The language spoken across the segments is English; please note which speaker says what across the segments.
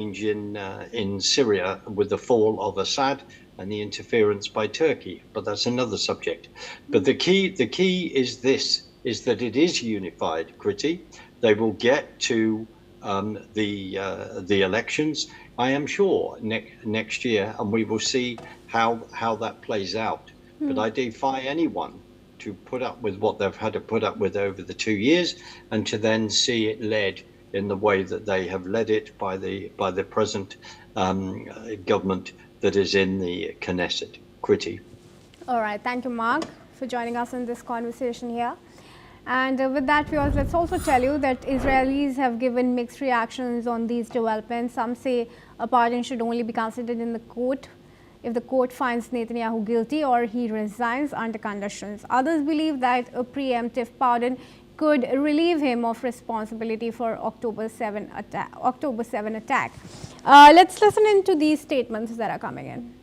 Speaker 1: in Syria with the fall of Assad and the interference by Turkey, but that's another subject. But the key is this: is that it is unified, Kriti. They will get to the elections, I am sure, next year, and we will see how that plays out. But I defy anyone to put up with what they've had to put up with over the 2 years, and to then see it led in the way that they have led it by the present government that is in the Knesset. Kriti.
Speaker 2: All right, thank you, Mark, for joining us in this conversation here. And with that, viewers, let's also tell you that Israelis have given mixed reactions on these developments. Some say a pardon should only be considered in the court if the court finds Netanyahu guilty or he resigns under conditions. Others believe that a preemptive pardon could relieve him of responsibility for October 7 attack. Let's listen into these statements that are coming in.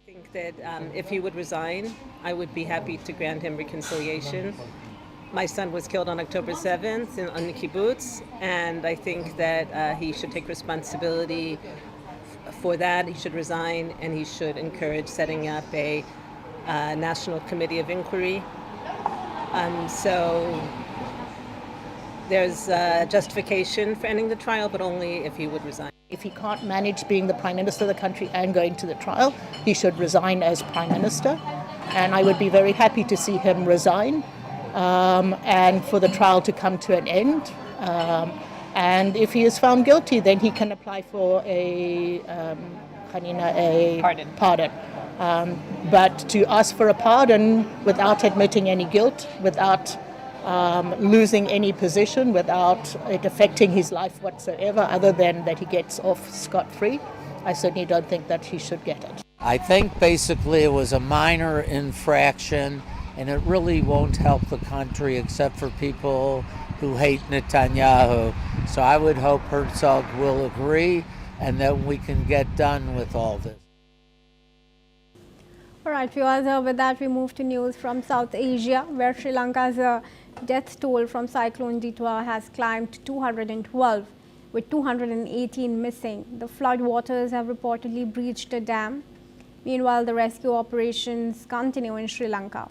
Speaker 3: I think that if he would resign, I would be happy to grant him reconciliation. My son was killed on October 7th on the kibbutz, and I think that he should take responsibility for that. He should resign, and he should encourage setting up a national committee of inquiry. So there's justification for ending the trial, but only if he would resign.
Speaker 4: If he can't manage being the Prime Minister of the country and going to the trial, he should resign as Prime Minister. And I would be very happy to see him resign and for the trial to come to an end. And if he is found guilty, then he can apply for a pardon. But to ask for a pardon without admitting any guilt, without losing any position, without it affecting his life whatsoever, other than that he gets off scot-free, I certainly don't think that he should get it.
Speaker 5: I think basically it was a minor infraction, and it really won't help the country except for people who hate Netanyahu. So I would hope Herzog will agree and that we can get done with all this.
Speaker 2: All right, viewers, with that we move to news from South Asia, where Sri Lanka's death toll from Cyclone Ditwa has climbed to 212, with 218 missing. The flood waters have reportedly breached a dam. Meanwhile, the rescue operations continue in Sri Lanka.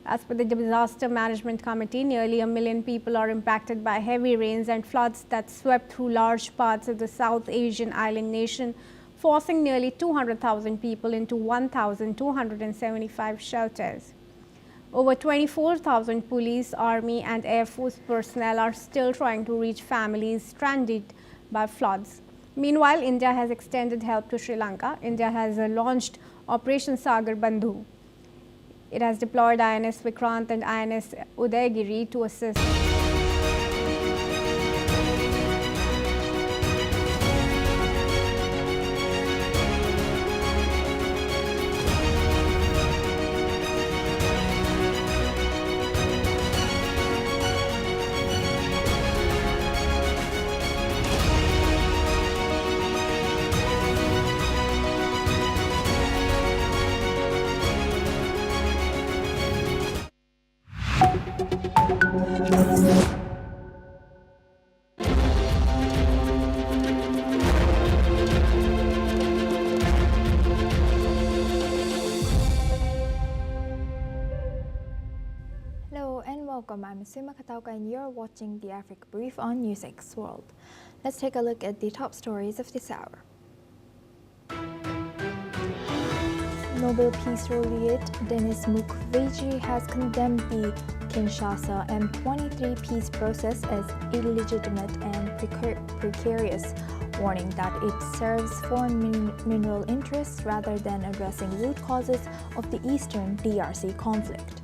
Speaker 2: As per the Disaster Management Committee, nearly 1 million people are impacted by heavy rains and floods that swept through large parts of the South Asian island nation, forcing nearly 200,000 people into 1,275 shelters. Over 24,000 police, army and air force personnel are still trying to reach families stranded by floods. Meanwhile, India has extended help to Sri Lanka. India has launched Operation Sagar Bandhu. It has deployed INS Vikrant and INS Udaygiri to assist.
Speaker 6: Welcome, I'm Suma Katauka and you're watching the Africa Brief on NewsX World. Let's take a look at the top stories of this hour. Nobel Peace Laureate Denis Mukwege has condemned the Kinshasa M23 peace process as illegitimate and precarious, warning that it serves foreign mineral interests rather than addressing root causes of the eastern DRC conflict.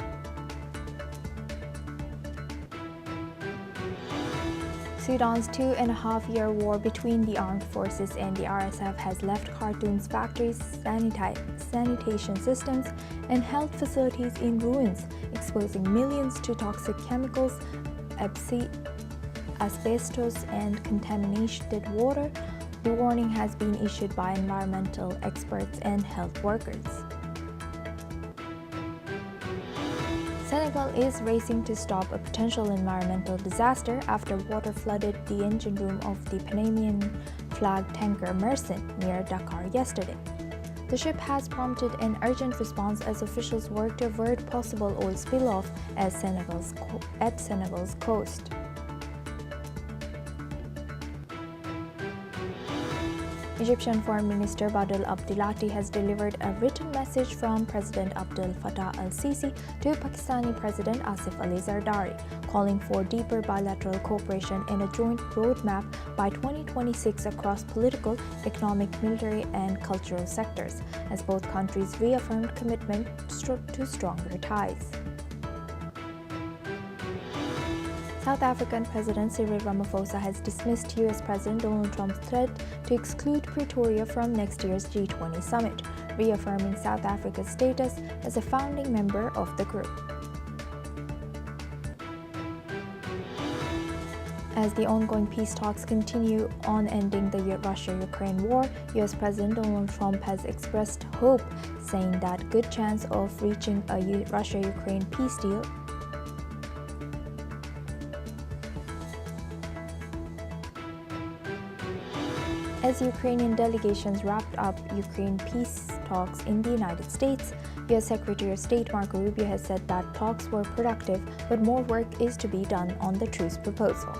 Speaker 6: Sudan's 2.5-year war between the armed forces and the RSF has left Khartoum's factories, sanitation systems, and health facilities in ruins, exposing millions to toxic chemicals, asbestos, and contaminated water. The warning has been issued by environmental experts and health workers. Senegal is racing to stop a potential environmental disaster after water flooded the engine room of the Panamanian flagged tanker Mersin near Dakar yesterday. The ship has prompted an urgent response as officials work to avert possible oil spill-off at Senegal's coast. Egyptian Foreign Minister Badr Abdulati has delivered a written message from President Abdel Fattah al-Sisi to Pakistani President Asif Ali Zardari, calling for deeper bilateral cooperation and a joint roadmap by 2026 across political, economic, military, and cultural sectors, as both countries reaffirmed commitment to stronger ties. South African President Cyril Ramaphosa has dismissed U.S. President Donald Trump's threat to exclude Pretoria from next year's G20 summit, reaffirming South Africa's status as a founding member of the group. As the ongoing peace talks continue on ending the Russia-Ukraine war, U.S. President Donald Trump has expressed hope, saying that good chance of reaching a Russia-Ukraine peace deal as Ukrainian delegations wrapped up Ukraine peace talks in the United States. U.S. Secretary of State Marco Rubio has said that talks were productive, but more work is to be done on the truce proposal.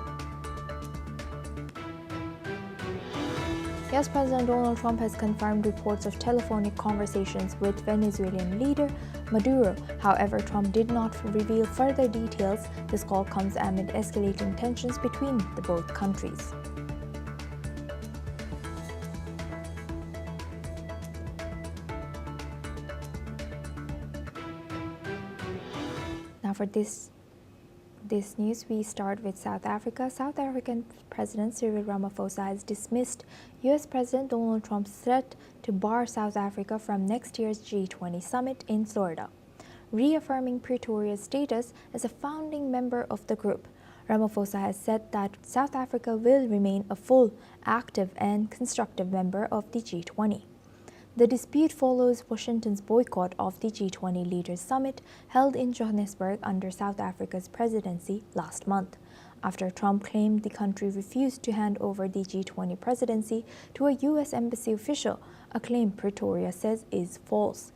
Speaker 6: U.S. President Donald Trump has confirmed reports of telephonic conversations with Venezuelan leader Maduro. However, Trump did not reveal further details. This call comes amid escalating tensions between the both countries. Now for this news, we start with South Africa. South African President Cyril Ramaphosa has dismissed U.S. President Donald Trump's threat to bar South Africa from next year's G20 summit in Florida, reaffirming Pretoria's status as a founding member of the group. Ramaphosa has said that South Africa will remain a full, active, and constructive member of the G20. The dispute follows Washington's boycott of the G20 Leaders Summit held in Johannesburg under South Africa's presidency last month, after Trump claimed the country refused to hand over the G20 presidency to a U.S. embassy official, a claim Pretoria says is false.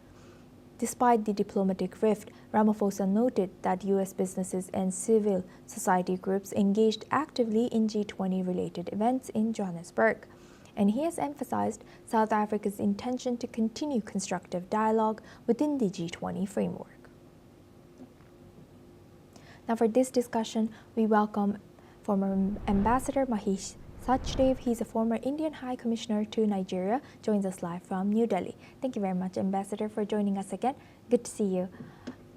Speaker 6: Despite the diplomatic rift, Ramaphosa noted that U.S. businesses and civil society groups engaged actively in G20-related events in Johannesburg, and he has emphasized South Africa's intention to continue constructive dialogue within the G20 framework. Now for this discussion, we welcome former Ambassador Mahesh Sachdev. He's a former Indian High Commissioner to Nigeria, joins us live from New Delhi. Thank you very much, Ambassador, for joining us again. Good to see you.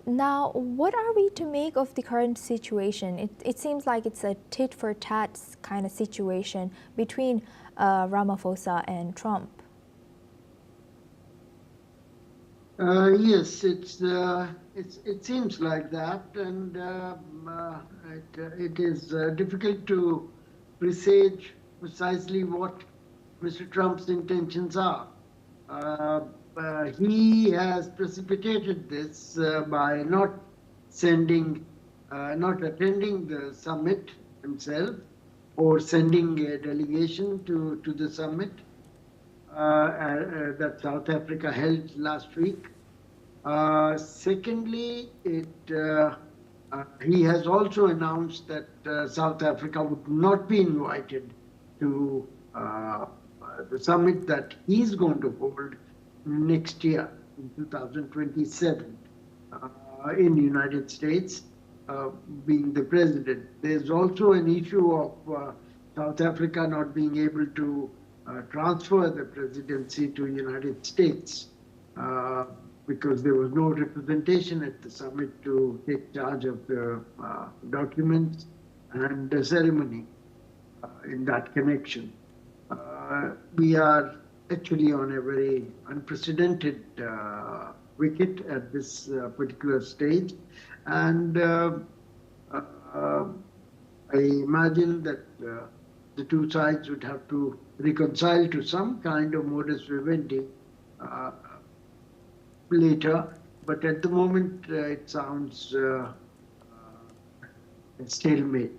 Speaker 6: Now, what are we to make of the current situation? It seems like it's a tit-for-tat kind of situation between Ramaphosa and Trump.
Speaker 7: Yes, it seems like that, and it is difficult to presage precisely what Mr. Trump's intentions are. He has precipitated this by not attending the summit himself, or sending a delegation to the summit that South Africa held last week. Secondly, he has also announced that South Africa would not be invited to the summit that he's going to hold next year, in 2027, in the United States. Being the president. There's also an issue of South Africa not being able to transfer the presidency to the United States because there was no representation at the summit to take charge of the documents and the ceremony in that connection. We are actually on a very unprecedented wicket at this particular stage. And I imagine that the two sides would have to reconcile to some kind of modus vivendi later. But at the moment, it sounds a stalemate.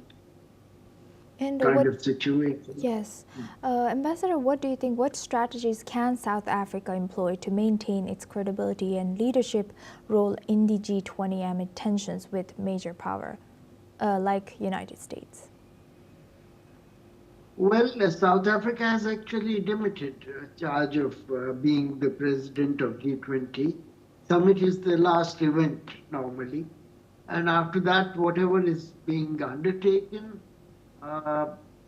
Speaker 6: And
Speaker 7: kind of situation.
Speaker 6: yes, Ambassador, what do you think? What strategies can South Africa employ to maintain its credibility and leadership role in the G20 amid tensions with major power like United States?
Speaker 7: Well, South Africa has actually demoted charge of being the president of G20. Summit is the last event normally. And after that, whatever is being undertaken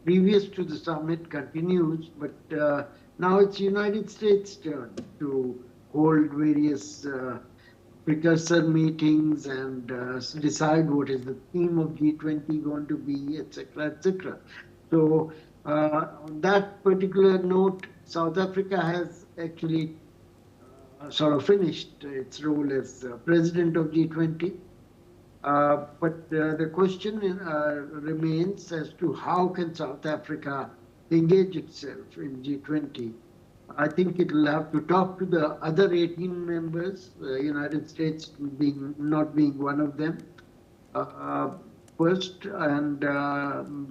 Speaker 7: previous to the summit continues, but now it's United States' turn to hold various precursor meetings and decide what is the theme of G20 going to be, etc., etc. So on that particular note, South Africa has actually sort of finished its role as president of G20. But the question remains as to how can South Africa engage itself in G20. I think it will have to talk to the other 18 members, United States not being one of them, first, and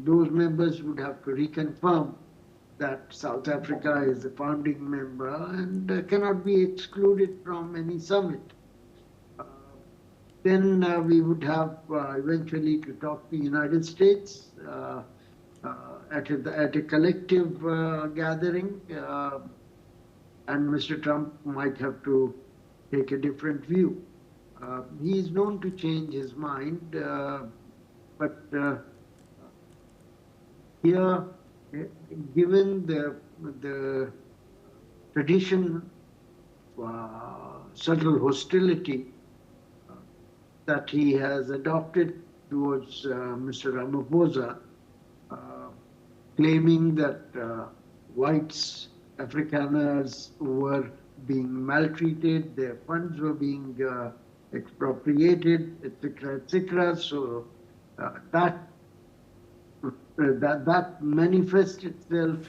Speaker 7: those members would have to reconfirm that South Africa is a founding member and cannot be excluded from any summit. Then we would have eventually to talk to the United States at a collective gathering, and Mr. Trump might have to take a different view. He is known to change his mind, but here, given the tradition subtle hostility that he has adopted towards Mr. Ramaphosa, claiming that whites, Afrikaners were being maltreated, their funds were being expropriated, etc., etc. So that manifests itself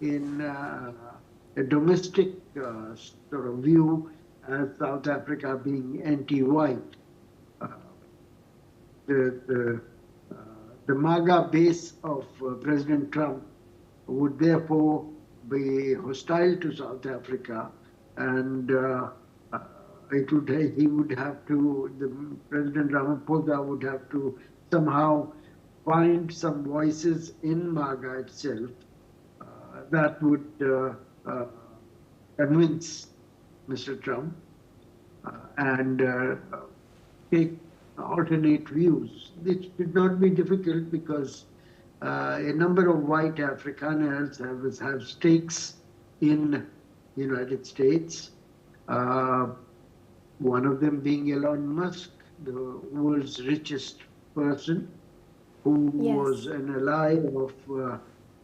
Speaker 7: in a domestic sort of view as South Africa being anti-white. The MAGA base of President Trump would therefore be hostile to South Africa, and President Ramaphosa would have to somehow find some voices in MAGA itself that would convince Mr. Trump and take alternate views. It should not be difficult because a number of white Afrikaners have stakes in the United States. One of them being Elon Musk, the world's richest person, who was an ally of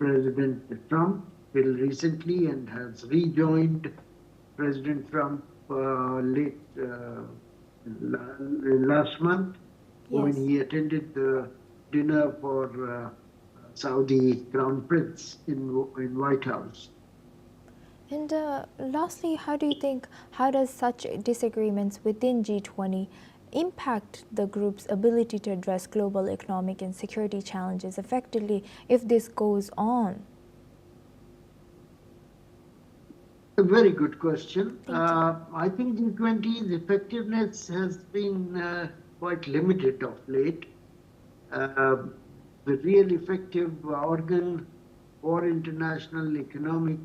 Speaker 7: President Trump till recently and has rejoined President Trump last month when he attended the dinner for Saudi Crown Prince in White House.
Speaker 6: And lastly, how does such disagreements within G20 impact the group's ability to address global economic and security challenges effectively if this goes on?
Speaker 7: A very good question. I think G20's effectiveness has been quite limited of late. The real effective organ for international economic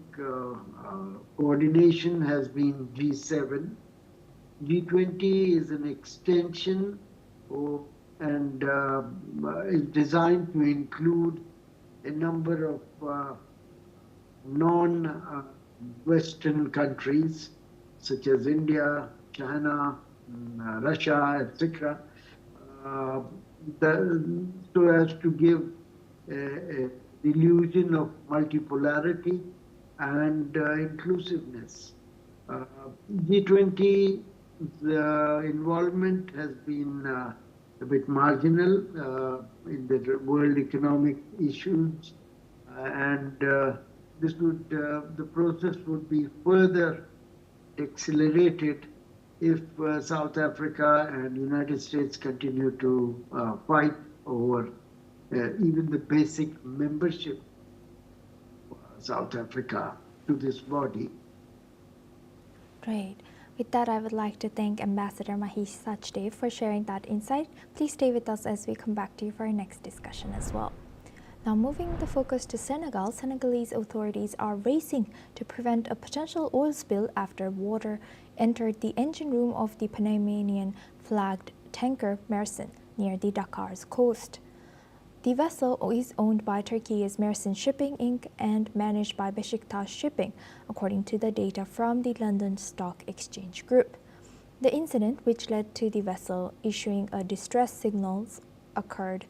Speaker 7: coordination has been G7. G20 is an extension and is designed to include a number of non-Western countries such as India, China, Russia, etc. So as to give a illusion of multipolarity and inclusiveness. G20's involvement has been a bit marginal in the world economic issues, and the process would be further accelerated if South Africa and United States continue to fight over even the basic membership of South Africa to this body.
Speaker 6: Great. With that, I would like to thank Ambassador Mahesh Sachdev for sharing that insight. Please stay with us as we come back to you for our next discussion as well. Now, moving the focus to Senegal, Senegalese authorities are racing to prevent a potential oil spill after water entered the engine room of the Panamanian-flagged tanker Mersin near the Dakar's coast. The vessel is owned by Turkey's Mersin Shipping Inc. and managed by Besiktas Shipping, according to the data from the London Stock Exchange Group. The incident, which led to the vessel issuing a distress signals, occurred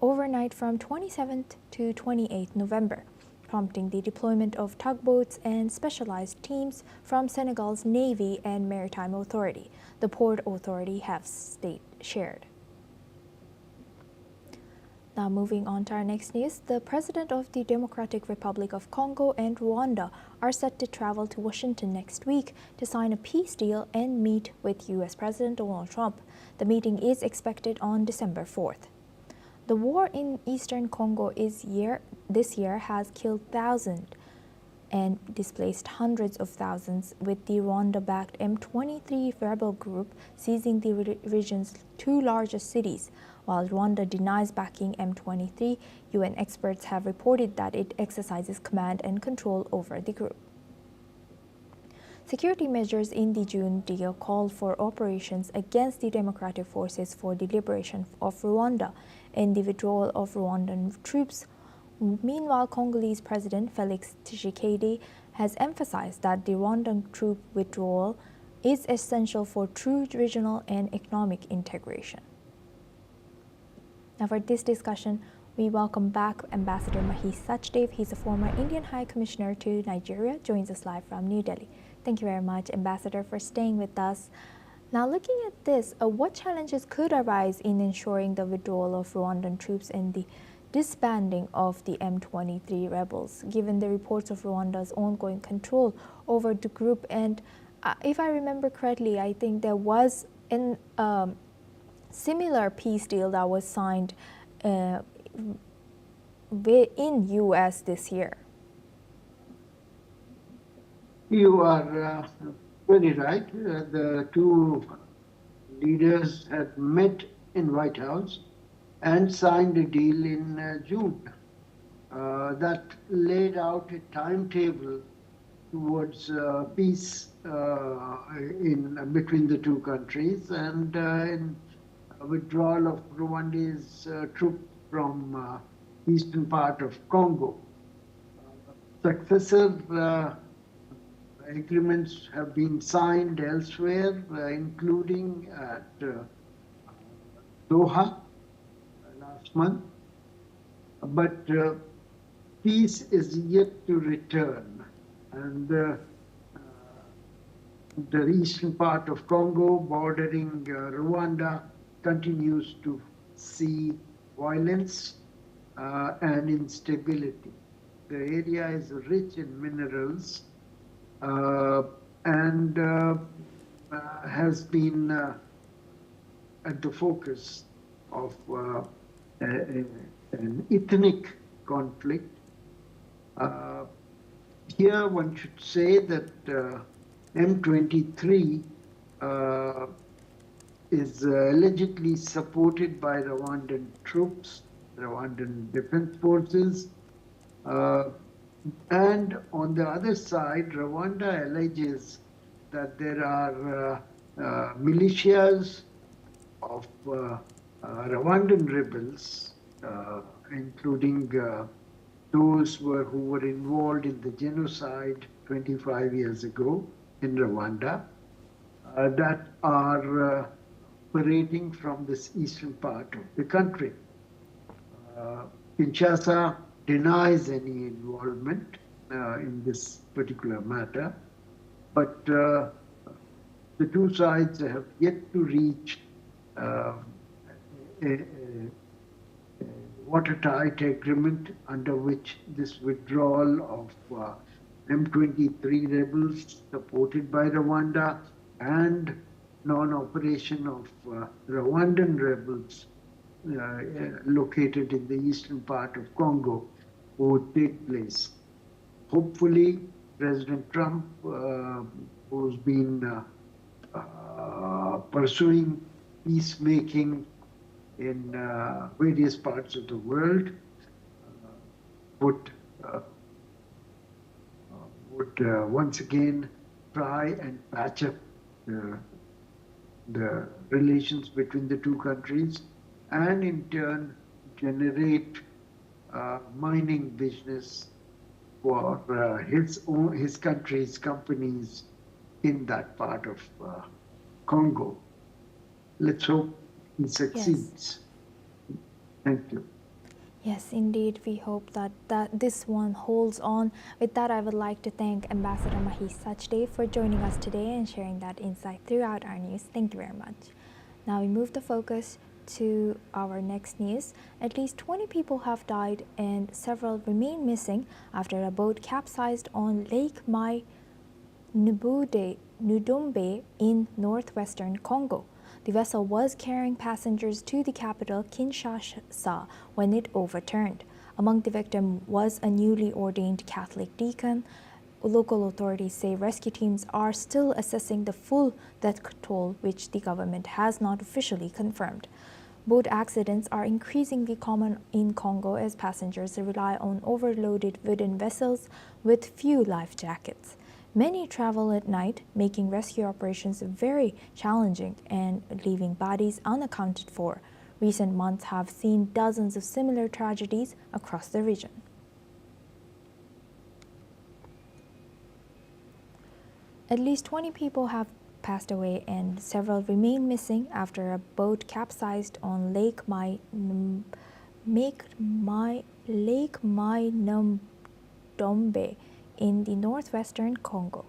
Speaker 6: overnight from 27th to 28th November, prompting the deployment of tugboats and specialized teams from Senegal's Navy and Maritime Authority, the Port Authority have shared. Now moving on to our next news, the President of the Democratic Republic of Congo and Rwanda are set to travel to Washington next week to sign a peace deal and meet with U.S. President Donald Trump. The meeting is expected on December 4th. The war in eastern Congo this year has killed thousands and displaced hundreds of thousands, with the Rwanda-backed M23 rebel group seizing the region's two largest cities. While Rwanda denies backing M23, UN experts have reported that it exercises command and control over the group. Security measures in the June deal called for operations against the Democratic Forces for the Liberation of Rwanda and the withdrawal of Rwandan troops. Meanwhile, Congolese President Felix Tshisekedi has emphasized that the Rwandan troop withdrawal is essential for true regional and economic integration. Now for this discussion, we welcome back Ambassador Mahesh Sachdev. He's a former Indian High Commissioner to Nigeria, joins us live from New Delhi. Thank you very much, Ambassador, for staying with us. Now looking at this, what challenges could arise in ensuring the withdrawal of Rwandan troops and the disbanding of the M23 rebels, given the reports of Rwanda's ongoing control over the group? And if I remember correctly, I think there was a similar peace deal that was signed in U.S. this year.
Speaker 7: You are very right. The two leaders had met in White House and signed a deal in June that laid out a timetable towards peace between the two countries and in withdrawal of Rwanda's troops from eastern part of Congo. Successive agreements have been signed elsewhere, including at Doha last month, but peace is yet to return, and the eastern part of Congo bordering Rwanda continues to see violence and instability. The area is rich in minerals and has been at the focus of an ethnic conflict. Here one should say that M23 is allegedly supported by Rwandan troops, Rwandan defense forces, and on the other side, Rwanda alleges that there are militias of Rwandan rebels, including those who were involved in the genocide 25 years ago in Rwanda, that are operating from this eastern part of the country. Kinshasa denies any involvement in this particular matter, but the two sides have yet to reach a watertight agreement under which this withdrawal of M23 rebels supported by Rwanda and non-operation of Rwandan rebels located in the eastern part of Congo would take place. Hopefully, President Trump, who's been pursuing peacemaking in various parts of the world, would once again try and patch up the relations between the two countries, and in turn generate mining business for his country's companies in that part of Congo. Let's hope he succeeds. Yes. Thank you.
Speaker 6: Yes, indeed, we hope that this one holds on. With that, I would like to thank Ambassador Mahesh Sachdev for joining us today and sharing that insight throughout our news. Thank you very much. Now we move the focus to our next news. At least 20 people have died and several remain missing after a boat capsized on Lake Mai Ndombe in northwestern Congo. The vessel was carrying passengers to the capital, Kinshasa, when it overturned. Among the victims was a newly ordained Catholic deacon. Local authorities say rescue teams are still assessing the full death toll, which the government has not officially confirmed. Boat accidents are increasingly common in Congo as passengers rely on overloaded wooden vessels with few life jackets. Many travel at night, making rescue operations very challenging and leaving bodies unaccounted for. Recent months have seen dozens of similar tragedies across the region. At least 20 people have passed away and several remain missing after a boat capsized on Lake Mai Ndombe in the northwestern Congo.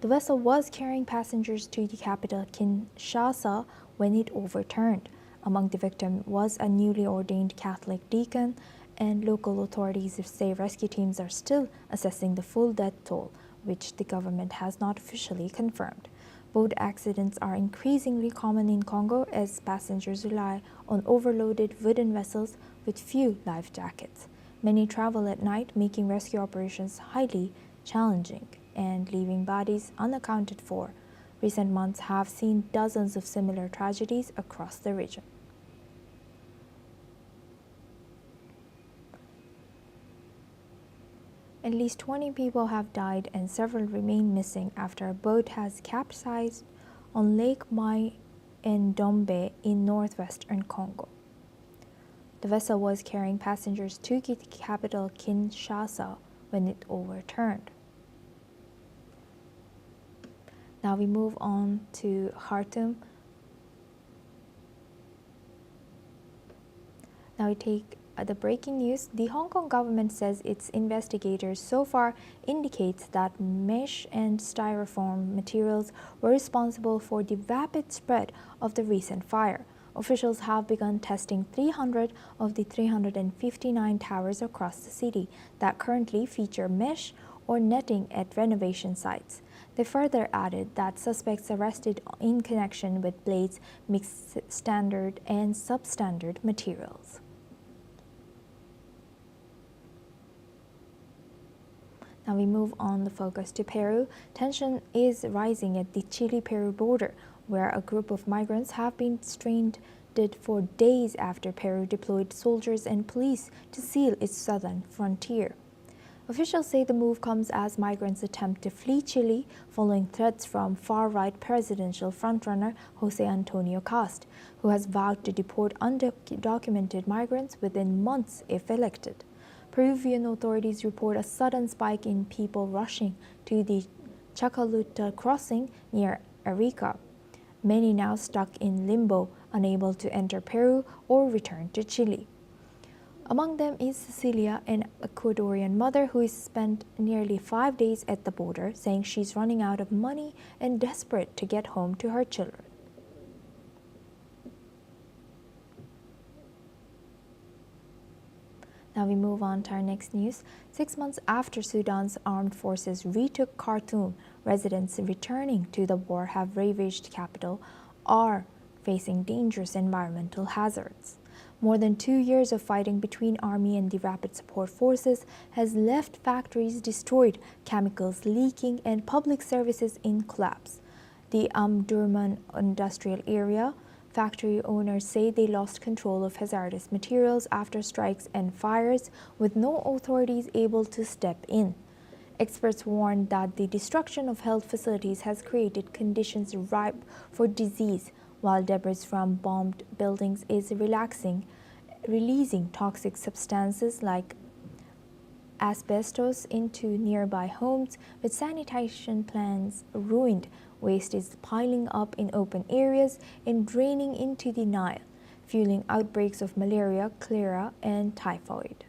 Speaker 6: The vessel was carrying passengers to the capital, Kinshasa, when it overturned. Among the victims was a newly ordained Catholic deacon, and local authorities say rescue teams are still assessing the full death toll, which the government has not officially confirmed. Boat accidents are increasingly common in Congo as passengers rely on overloaded wooden vessels with few life jackets. Many travel at night, making rescue operations highly challenging and leaving bodies unaccounted for. Recent months have seen dozens of similar tragedies across the region. At least 20 people have died and several remain missing after a boat has capsized on Lake Mai Ndombe in northwestern Congo. The vessel was carrying passengers to the capital, Kinshasa, when it overturned. Now we move on to Khartoum. Now we take the breaking news. The Hong Kong government says its investigators so far indicates that mesh and styrofoam materials were responsible for the rapid spread of the recent fire. Officials have begun testing 300 of the 359 towers across the city that currently feature mesh or netting at renovation sites. They further added that suspects arrested in connection with blades mixed standard and substandard materials. Now we move on the focus to Peru. Tension is rising at the Chile-Peru border, where a group of migrants have been stranded for days after Peru deployed soldiers and police to seal its southern frontier. Officials say the move comes as migrants attempt to flee Chile following threats from far-right presidential frontrunner Jose Antonio Cast, who has vowed to deport undocumented migrants within months if elected. Peruvian authorities report a sudden spike in people rushing to the Chacaluta crossing near Arica. Many now stuck in limbo, unable to enter Peru or return to Chile. Among them is Cecilia, an Ecuadorian mother who has spent nearly 5 days at the border, saying she's running out of money and desperate to get home to her children. Now we move on to our next news. 6 months after Sudan's armed forces retook Khartoum, residents returning to the war have ravaged capital are facing dangerous environmental hazards. More than 2 years of fighting between army and the rapid support forces has left factories destroyed, chemicals leaking, and public services in collapse. The Omdurman industrial area factory owners say they lost control of hazardous materials after strikes and fires, with no authorities able to step in. Experts warned that the destruction of health facilities has created conditions ripe for disease, while debris from bombed buildings is releasing toxic substances like asbestos into nearby homes. With sanitation plants ruined, waste is piling up in open areas and draining into the Nile, fueling outbreaks of malaria, cholera, and typhoid.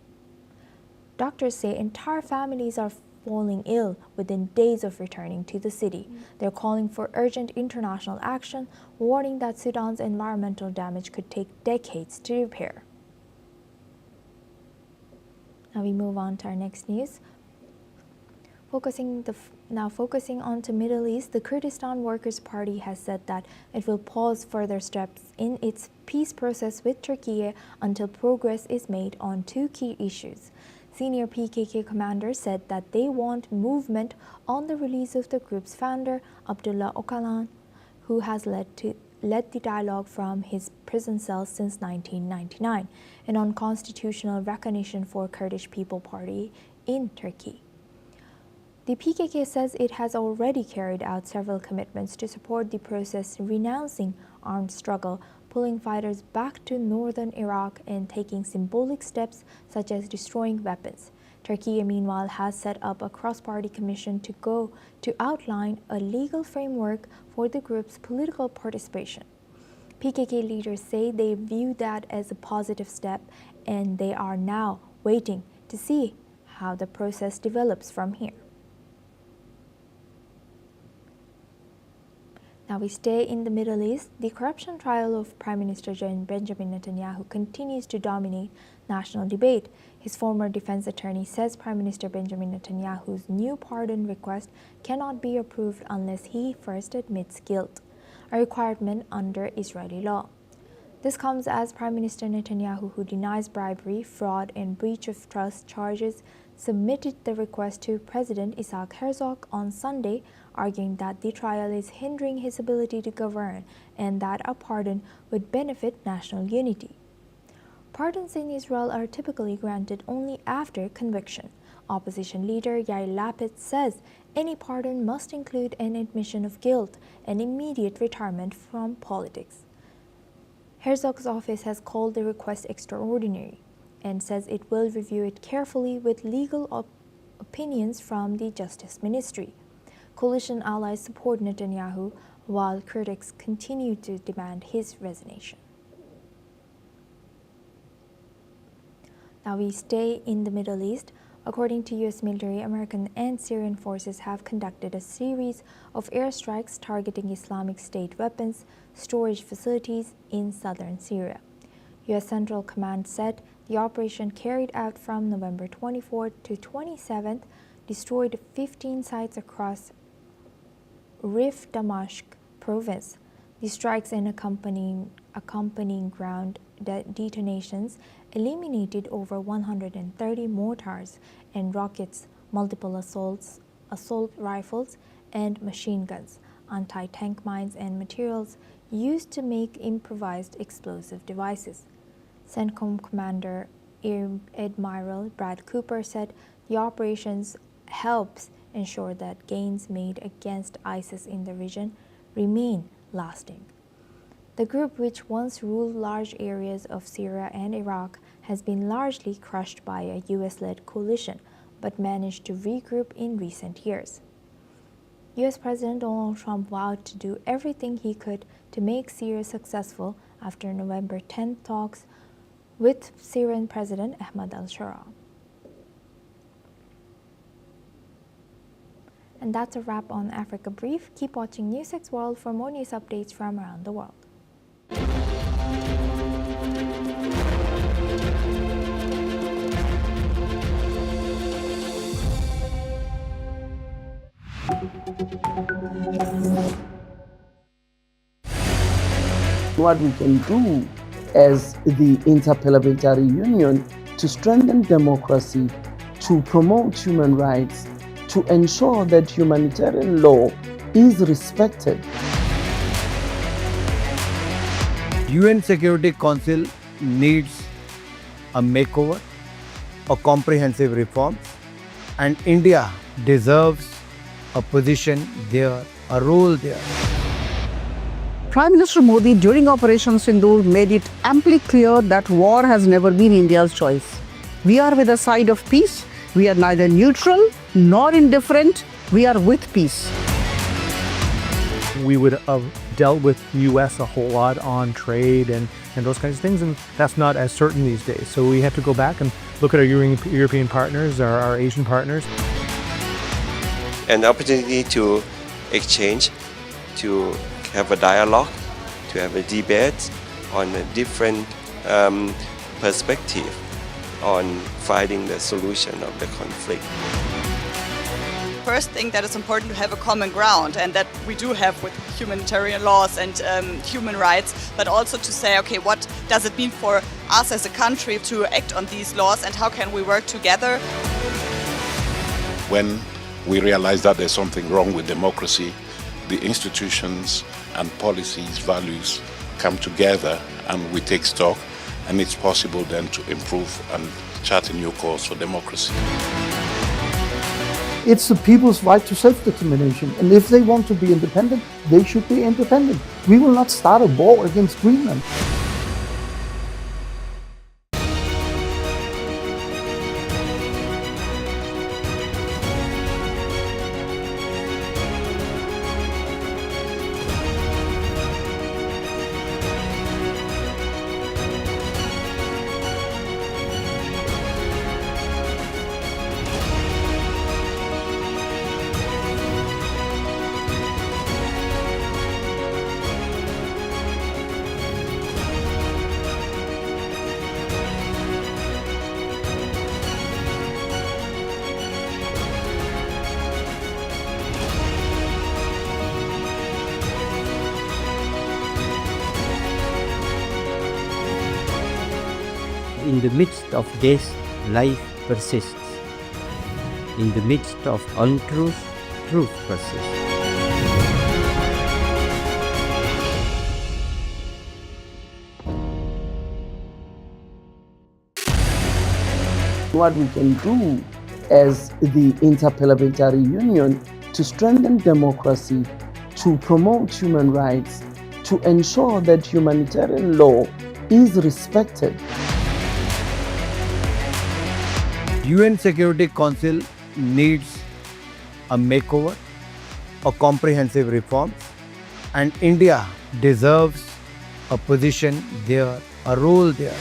Speaker 6: Doctors say entire families are falling ill within days of returning to the city. They're calling for urgent international action, warning that Sudan's environmental damage could take decades to repair. Now we move on to our next news. Focusing on the Middle East, the Kurdistan Workers' Party has said that it will pause further steps in its peace process with Turkey until progress is made on two key issues. Senior PKK commanders said that they want movement on the release of the group's founder, Abdullah Öcalan, who has led the dialogue from his prison cell since 1999, and on constitutional recognition for Kurdish People Party in Turkey. The PKK says it has already carried out several commitments to support the process, renouncing armed struggle, pulling fighters back to northern Iraq, and taking symbolic steps such as destroying weapons. Turkey, meanwhile, has set up a cross-party commission to outline a legal framework for the group's political participation. PKK leaders say they view that as a positive step, and they are now waiting to see how the process develops from here. Now we stay in the Middle East. The corruption trial of Prime Minister Benjamin Netanyahu continues to dominate national debate. His former defense attorney says Prime Minister Benjamin Netanyahu's new pardon request cannot be approved unless he first admits guilt, a requirement under Israeli law. This comes as Prime Minister Netanyahu, who denies bribery, fraud, and breach of trust charges, submitted the request to President Isaac Herzog on Sunday, arguing that the trial is hindering his ability to govern and that a pardon would benefit national unity. Pardons in Israel are typically granted only after conviction. Opposition leader Yair Lapid says any pardon must include an admission of guilt and immediate retirement from politics. Herzog's office has called the request extraordinary and says it will review it carefully with legal opinions from the Justice Ministry. Coalition allies support Netanyahu, while critics continue to demand his resignation. Now we stay in the Middle East. According to U.S. military, American and Syrian forces have conducted a series of airstrikes targeting Islamic State weapons storage facilities in southern Syria. U.S. Central Command said the operation, carried out from November 24th to 27th, destroyed 15 sites across Rif Damashq province. The strikes and accompanying ground detonations eliminated over 130 mortars and rockets, multiple assault rifles, and machine guns, anti-tank mines, and materials used to make improvised explosive devices. CENTCOM Commander Admiral Brad Cooper said the operations helps ensure that gains made against ISIS in the region remain lasting. The group, which once ruled large areas of Syria and Iraq, has been largely crushed by a US-led coalition, but managed to regroup in recent years. US President Donald Trump vowed to do everything he could to make Syria successful after November 10 talks with Syrian President Ahmad al-Shara. And that's a wrap on Africa Brief. Keep watching NewsX World for more news updates from around the world.
Speaker 8: What we can do as the Interparliamentary Union to strengthen democracy, to promote human rights, to ensure that humanitarian law is respected.
Speaker 9: UN Security Council needs a makeover, a comprehensive reform, and India deserves a position there, a role there.
Speaker 10: Prime Minister Modi during Operation Sindoor made it amply clear that war has never been India's choice. We are with the side of peace. We are neither neutral nor indifferent. We are with peace.
Speaker 11: We would have dealt with US a whole lot on trade and those kinds of things, and that's not as certain these days. So we have to go back and look at our European partners, our Asian partners.
Speaker 12: An opportunity to exchange, to have a dialogue, to have a debate on a different perspective on finding the solution of the conflict.
Speaker 13: First thing that is important to have a common ground, and that we do have with humanitarian laws and human rights, but also to say, okay, what does it mean for us as a country to act on these laws and how can we work together?
Speaker 14: When we realize that there's something wrong with democracy, the institutions and policies, values come together and we take stock, and it's possible then to improve and chart a new course for democracy.
Speaker 8: It's the people's right to self-determination, and if they want to be independent, they should be independent. We will not start a war against Greenland.
Speaker 15: In the midst of this, life persists. In the midst of untruth, truth persists.
Speaker 8: What we can do as the Interparliamentary Union to strengthen democracy, to promote human rights, to ensure that humanitarian law is respected.
Speaker 9: UN Security Council needs a makeover, a comprehensive reform, and India deserves a position there, a role there.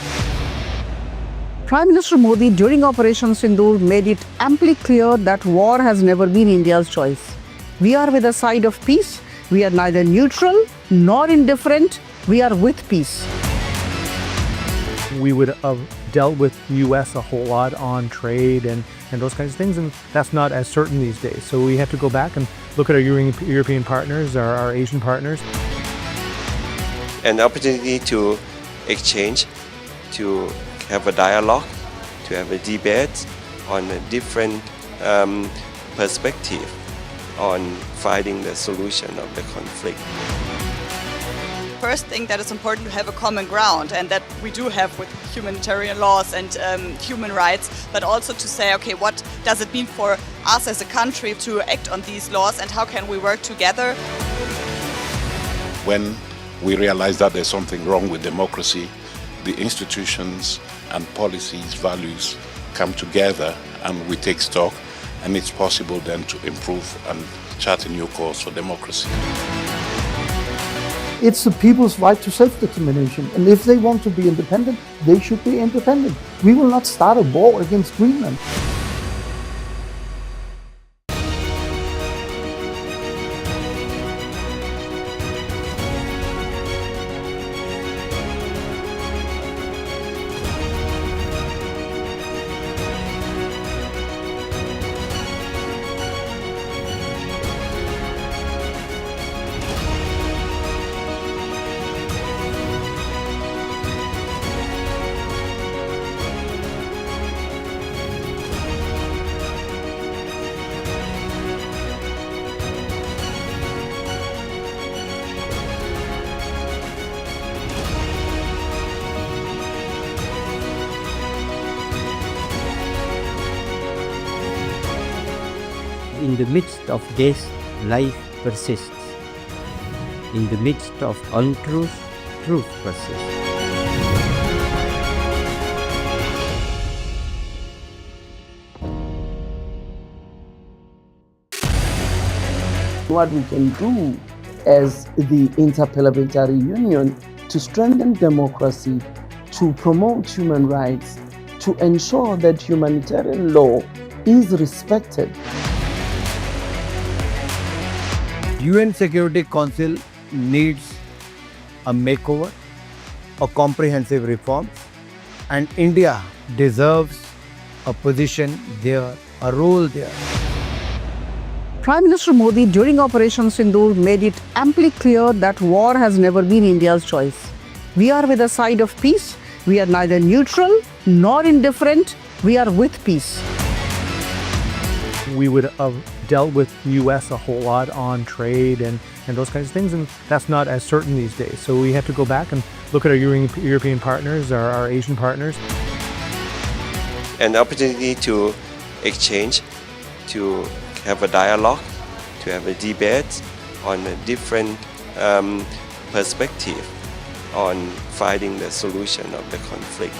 Speaker 10: Prime Minister Modi during Operation Sindoor made it amply clear that war has never been India's choice. We are with the side of peace. We are neither neutral nor indifferent. We are with peace.
Speaker 11: We would have dealt with US a whole lot on trade and those kinds of things, and that's not as certain these days. So we have to go back and look at our European partners, our Asian partners.
Speaker 12: An opportunity to exchange, to have a dialogue, to have a debate on a different perspective on finding the solution of the conflict.
Speaker 13: First thing that is important to have a common ground, and that we do have with humanitarian laws and human rights, but also to say, okay, what does it mean for us as a country to act on these laws and how can we work together?
Speaker 14: When we realize that there's something wrong with democracy, the institutions and policies, values come together and we take stock, and it's possible then to improve and chart a new course for democracy.
Speaker 8: It's the people's right to self-determination, and if they want to be independent, they should be independent. We will not start a war against Greenland.
Speaker 15: the midst of this, life persists. In the midst of untruth, truth persists.
Speaker 8: What we can do as the Interparliamentary Union to strengthen democracy, to promote human rights, to ensure that humanitarian law is respected.
Speaker 9: UN Security Council needs a makeover, a comprehensive reform, and India deserves a position there, a role there.
Speaker 10: Prime Minister Modi during Operation Sindoor made it amply clear that war has never been India's choice. We are with the side of peace. We are neither neutral nor indifferent. We are with peace.
Speaker 11: We would have dealt with US a whole lot on trade and those kinds of things, and that's not as certain these days. So we have to go back and look at our European partners, our Asian partners.
Speaker 12: An opportunity to exchange, to have a dialogue, to have a debate on a different perspective on finding the solution of the conflict.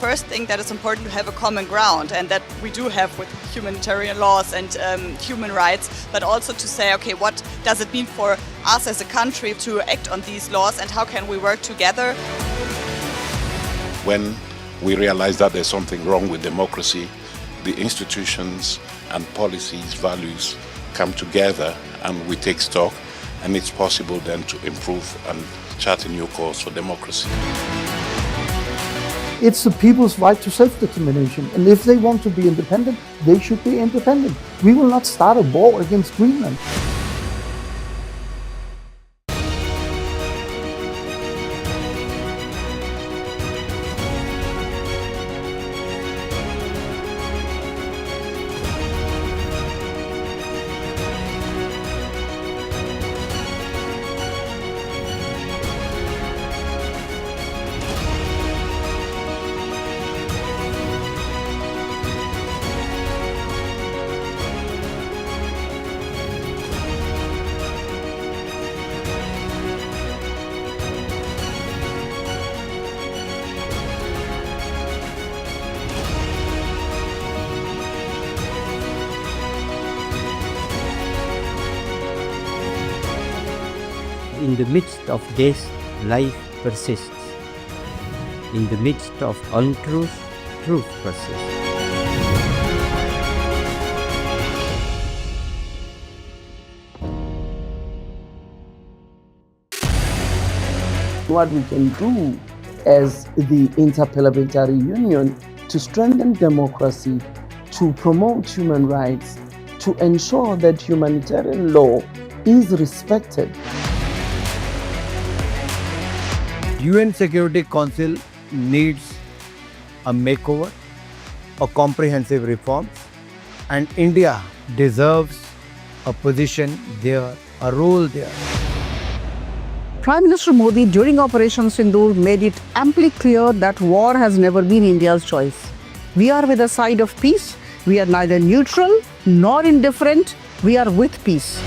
Speaker 13: First thing that is important to have a common ground, and that we do have with humanitarian laws and human rights, but also to say, okay, what does it mean for us as a country to act on these laws and how can we work together?
Speaker 14: When we realize that there's something wrong with democracy, the institutions and policies, values come together and we take stock, and it's possible then to improve and chart a new course for democracy.
Speaker 16: It's the people's right to self-determination, and if they want to be independent, they should be independent. We will not start a war against Greenland.
Speaker 15: In the midst of this, life persists. In the midst of untruth, truth persists.
Speaker 8: What we can do as the Interparliamentary Union to strengthen democracy, to promote human rights, to ensure that humanitarian law is respected.
Speaker 9: UN Security Council needs a makeover, a comprehensive reform, and India deserves a position there, a role there.
Speaker 10: Prime Minister Modi during Operation Sindoor made it amply clear that war has never been India's choice. We are with the side of peace. We are neither neutral nor indifferent. We are with peace.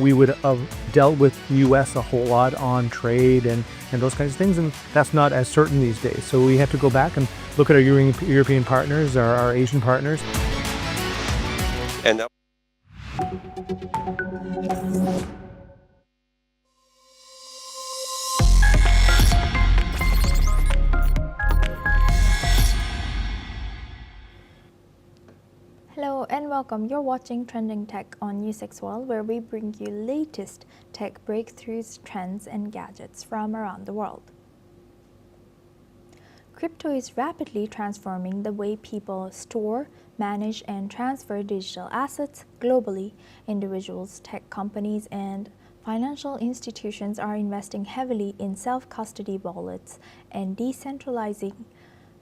Speaker 11: We would have dealt with US a whole lot on trade and those kinds of things, and that's not as certain these days. So we have to go back and look at our European partners, our Asian partners.
Speaker 12: And
Speaker 6: Hello and welcome. You're watching Trending Tech on NewsX World, where we bring you latest tech breakthroughs, trends, and gadgets from around the world. Crypto is rapidly transforming the way people store, manage, and transfer digital assets globally. Individuals, tech companies, and financial institutions are investing heavily in self-custody wallets and decentralizing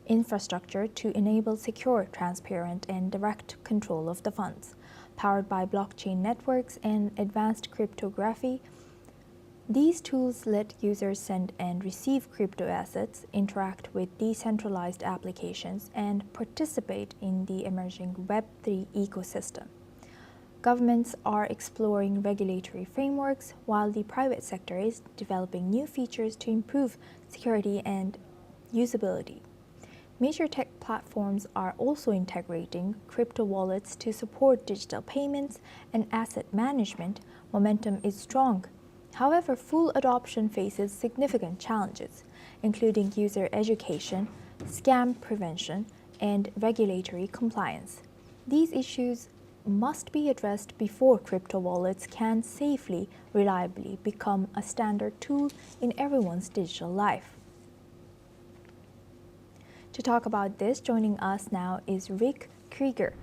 Speaker 6: infrastructure to enable secure, transparent, and direct control of the funds. Powered by blockchain networks and advanced cryptography, These tools let users send and receive crypto assets, interact with decentralized applications, and participate in the emerging Web3 ecosystem. Governments are exploring regulatory frameworks, while the private sector is developing new features to improve security and usability. Major tech platforms are also integrating crypto wallets to support digital payments and asset management. Momentum is strong. However, full adoption faces significant challenges, including user education, scam prevention, and regulatory compliance. These issues must be addressed before crypto wallets can safely, reliably become a standard tool in everyone's digital life. To talk about this, joining us now is Rick Krieger.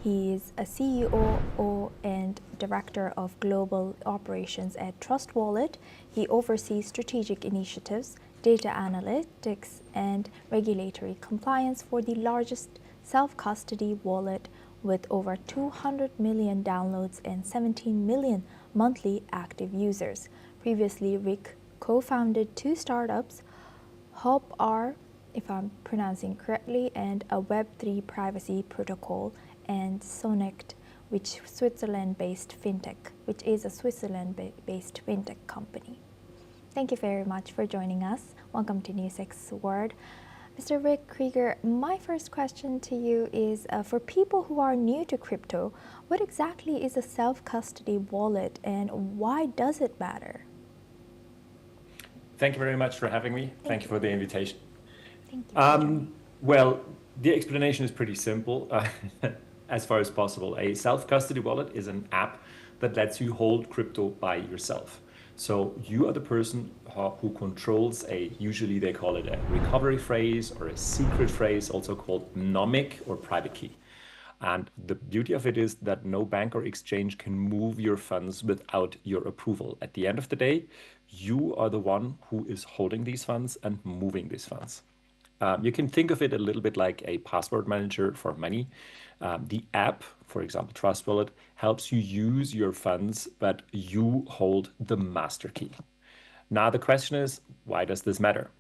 Speaker 6: He is a CEO and Director of Global Operations at Trust Wallet. He oversees strategic initiatives, data analytics, and regulatory compliance for the largest self-custody wallet with over 200 million downloads and 17 million monthly active users. Previously, Rick co-founded two startups, HopR, if I'm pronouncing correctly, and a Web3 privacy protocol, and Sonect, which is a Switzerland-based fintech company. Thank you very much for joining us. Welcome to NewsX World. Mr. Rick Krieger, my first question to you is, for people who are new to crypto, what exactly is a self-custody wallet and why does it matter?
Speaker 17: Thank you very much for having me. Thank you for the invitation.
Speaker 6: Thank you.
Speaker 17: Well, the explanation is pretty simple. As far as possible, a self-custody wallet is an app that lets you hold crypto by yourself. So you are the person who controls usually they call it a recovery phrase or a secret phrase, also called nomic or private key. And the beauty of it is that no bank or exchange can move your funds without your approval. At the end of the day, you are the one who is holding these funds and moving these funds. You can think of it a little bit like a password manager for money. The app, for example, Trust Wallet, helps you use your funds, but you hold the master key. Now, the question is, why does this matter?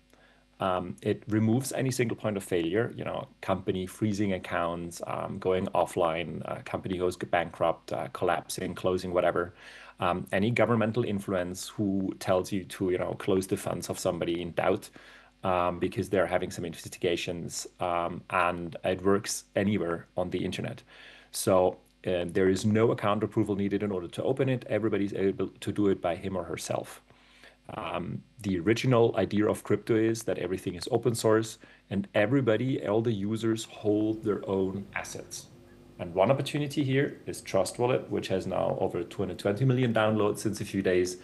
Speaker 17: It removes any single point of failure, company freezing accounts, going offline, company goes bankrupt, collapsing, closing, whatever. Any governmental influence who tells you to, close the funds of somebody in doubt, because they're having some investigations, and it works anywhere on the internet. So there is no account approval needed in order to open it. Everybody's able to do it by him or herself. The original idea of crypto is that everything is open source and all the users hold their own assets. And one opportunity here is Trust Wallet, which has now over 220 million downloads since a few days,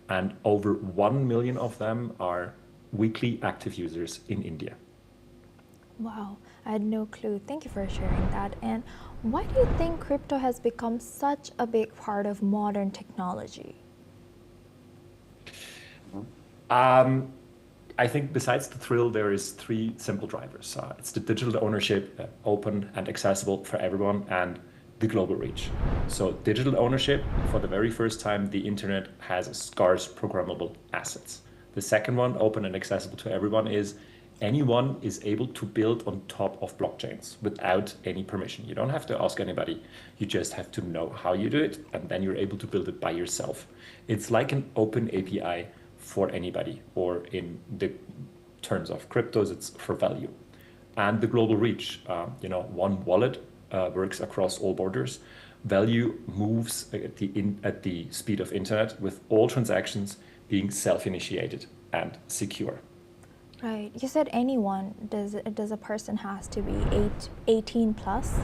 Speaker 17: and over 1 million of them are weekly active users in India.
Speaker 6: Wow, I had no clue. Thank you for sharing that. And why do you think crypto has become such a big part of modern technology?
Speaker 17: I think besides the thrill, there is three simple drivers. It's the digital ownership, open and accessible for everyone, and the global reach. So digital ownership, for the very first time, the internet has scarce programmable assets. The second one, open and accessible to everyone, is anyone is able to build on top of blockchains without any permission. You don't have to ask anybody. You just have to know how you do it, and then you're able to build it by yourself. It's like an open API for anybody, or in the terms of cryptos, it's for value. And the global reach, one wallet works across all borders. Value moves at the speed of internet, with all transactions being self-initiated and secure.
Speaker 6: Right. You said anyone. Does a person has to be 18 plus?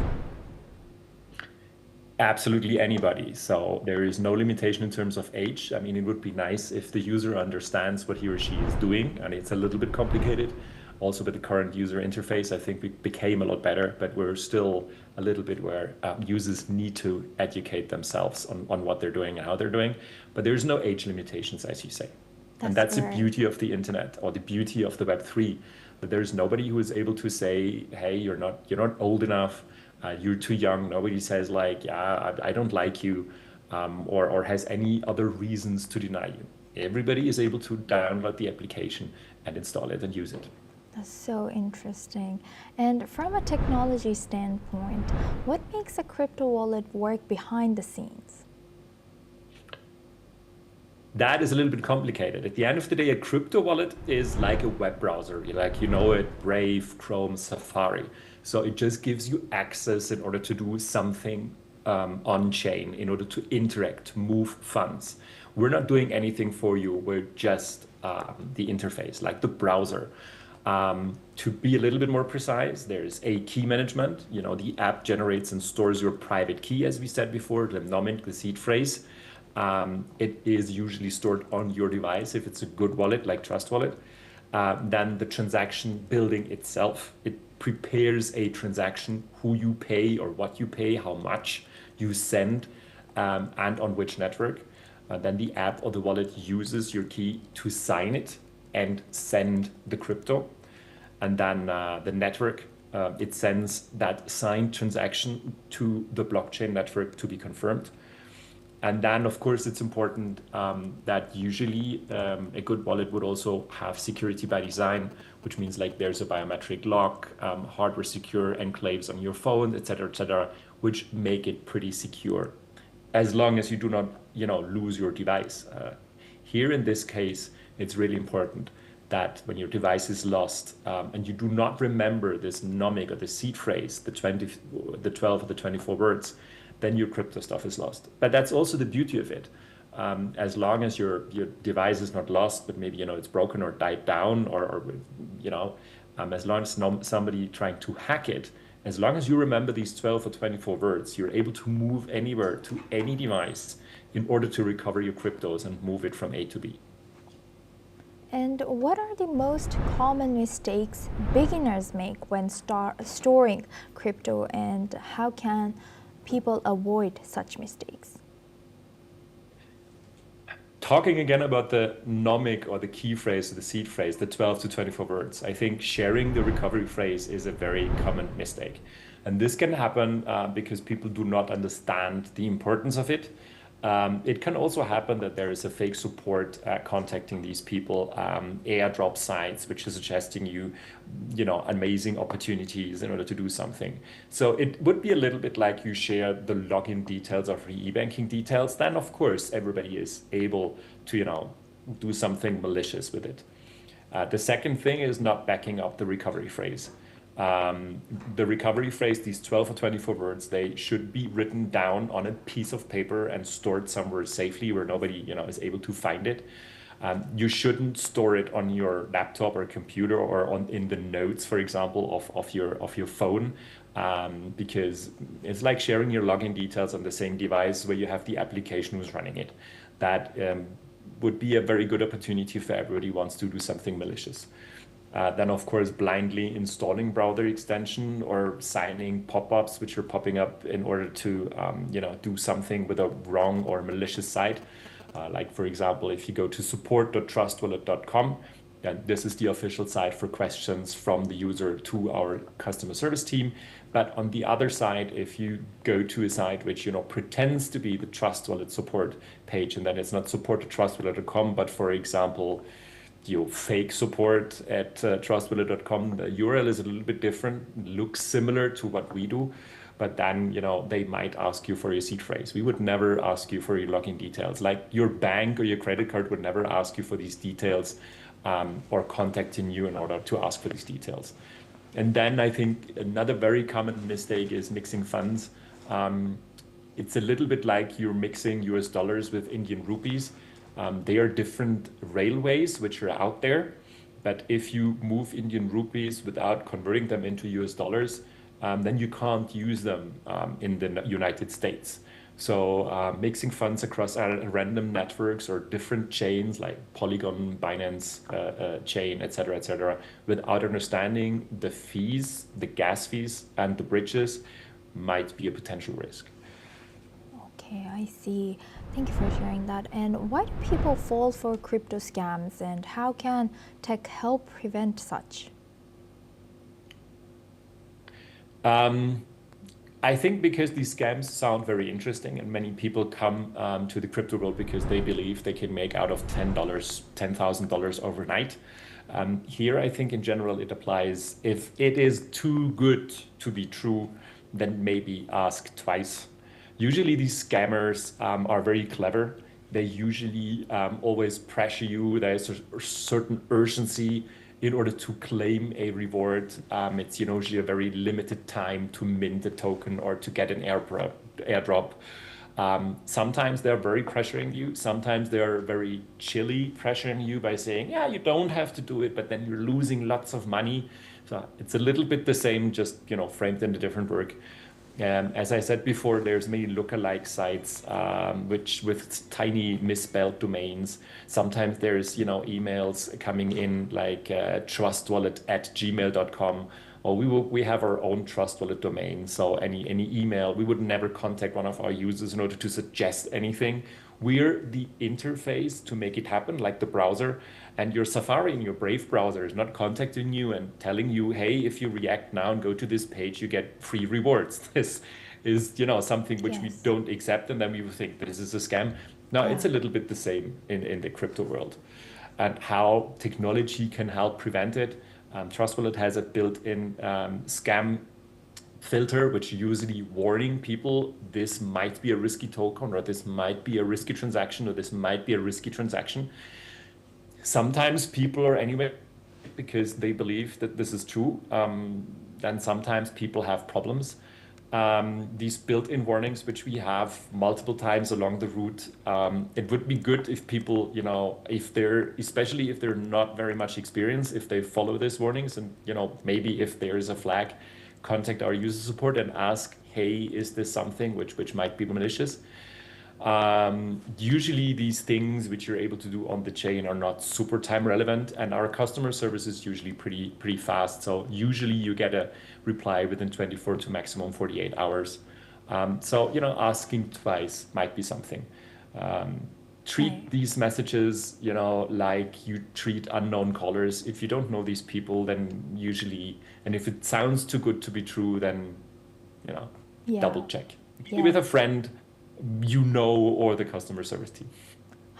Speaker 17: Absolutely anybody. So there is no limitation in terms of age. I mean, it would be nice if the user understands what he or she is doing, and it's a little bit complicated. Also with the current user interface, I think we became a lot better, but we're still a little bit where users need to educate themselves on what they're doing and how they're doing. But there's no age limitations, as you say. And that's the beauty of the internet, or the beauty of the Web3, that there's nobody who is able to say, hey, you're not old enough, you're too young. Nobody says like, yeah, I don't like you, or has any other reasons to deny you. everybody is able to download the application and install it and use it.
Speaker 6: That's so interesting. And from a technology standpoint, what makes a crypto wallet work behind the scenes?
Speaker 17: That is a little bit complicated. At the end of the day, a crypto wallet is like a web browser, like you know it, Brave, Chrome, Safari. So it just gives you access in order to do something on-chain, in order to interact, move funds. We're not doing anything for you. We're just the interface, like the browser. To be a little bit more precise, there's a key management. You know, the app generates and stores your private key, as we said before, the mnemonic, the seed phrase. It is usually stored on your device if it's a good wallet like Trust Wallet. Then the transaction building itself, it prepares a transaction, who you pay or what you pay, how much you send, and on which network. Then the app or the wallet uses your key to sign it and send the crypto. And then the network, it sends that signed transaction to the blockchain network to be confirmed. And then, of course, it's important that usually a good wallet would also have security by design, which means like there's a biometric lock, hardware secure enclaves on your phone, et cetera, which make it pretty secure, as long as you do not, lose your device. Here in this case, it's really important that when your device is lost and you do not remember this mnemonic or the seed phrase, the 12 or the 24 words, then your crypto stuff is lost. But that's also the beauty of it. As long as your device is not lost, but maybe it's broken or died down, or as long as somebody trying to hack it, as long as you remember these 12 or 24 words, you're able to move anywhere to any device in order to recover your cryptos and move it from A to B.
Speaker 6: And what are the most common mistakes beginners make when storing crypto, and how can people avoid such mistakes?
Speaker 17: Talking again about the mnemonic or the key phrase or the seed phrase, the 12 to 24 words, I think sharing the recovery phrase is a very common mistake. And this can happen because people do not understand the importance of it. It can also happen that there is a fake support contacting these people, airdrop sites, which is suggesting you amazing opportunities in order to do something. So it would be a little bit like you share the login details of your e-banking details. Then, of course, everybody is able to, do something malicious with it. The second thing is not backing up the recovery phrase. The recovery phrase, these 12 or 24 words, they should be written down on a piece of paper and stored somewhere safely where nobody, is able to find it. You shouldn't store it on your laptop or computer or in the notes, for example, of your phone, because it's like sharing your login details on the same device where you have the application who's running it. That would be a very good opportunity for everybody who wants to do something malicious. Then, of course, blindly installing browser extension or signing pop-ups which are popping up in order to, do something with a wrong or malicious site. Like, for example, if you go to support.trustwallet.com, then this is the official site for questions from the user to our customer service team. But on the other side, if you go to a site which, pretends to be the Trust Wallet support page, and then it's not support.trustwallet.com, but, for example, fake support at trustwallet.com, the URL is a little bit different, looks similar to what we do, but then, they might ask you for your seed phrase. We would never ask you for your login details. Like your bank or your credit card would never ask you for these details or contacting you in order to ask for these details. And then I think another very common mistake is mixing funds. It's a little bit like you're mixing US dollars with Indian rupees. They are different railways which are out there, but if you move Indian rupees without converting them into US dollars, then you can't use them in the United States. So mixing funds across random networks or different chains like Polygon, Binance chain, et cetera, without understanding the fees, the gas fees, and the bridges might be a potential risk.
Speaker 6: Okay, I see. Thank you for sharing that. And why do people fall for crypto scams, and how can tech help prevent such?
Speaker 17: I think because these scams sound very interesting and many people come to the crypto world because they believe they can make out of $10,000 overnight. Here, I think in general it applies. If it is too good to be true, then maybe ask twice. Usually these scammers are very clever. They usually always pressure you. There's a certain urgency in order to claim a reward. It's usually a very limited time to mint a token or to get an airdrop. Sometimes they're very pressuring you. Sometimes they're very chilly pressuring you by saying, yeah, you don't have to do it, but then you're losing lots of money. So it's a little bit the same, just framed in a different work. As I said before, there's many lookalike sites which with tiny misspelled domains. Sometimes there's emails coming in like trustwallet@gmail.com, or we have our own Trust Wallet domain. So any email, we would never contact one of our users in order to suggest anything. We're the interface to make it happen, like the browser. And your Safari and your Brave browser is not contacting you and telling you, hey, if you react now and go to this page, you get free rewards. This is, something which we don't accept, and then we think that this is a scam. No, it's a little bit the same in the crypto world. And how technology can help prevent it. Trust Wallet has a built-in scam filter, which usually warning people this might be a risky token, or this might be a risky transaction, or this might be a risky transaction. Sometimes people are anyway because they believe that this is true. Then sometimes people have problems. These built-in warnings, which we have multiple times along the route, it would be good if people, especially if they're not very much experienced, if they follow these warnings and, maybe if there is a flag, contact our user support and ask, hey, is this something which might be malicious? Usually these things which you're able to do on the chain are not super time relevant, and our customer service is usually pretty fast. So usually you get a reply within 24 to maximum 48 hours. So, asking twice might be something. Treat these messages, like you treat unknown callers. If you don't know these people, then usually, and if it sounds too good to be true, then, double check. Be with a friend, or the customer service team.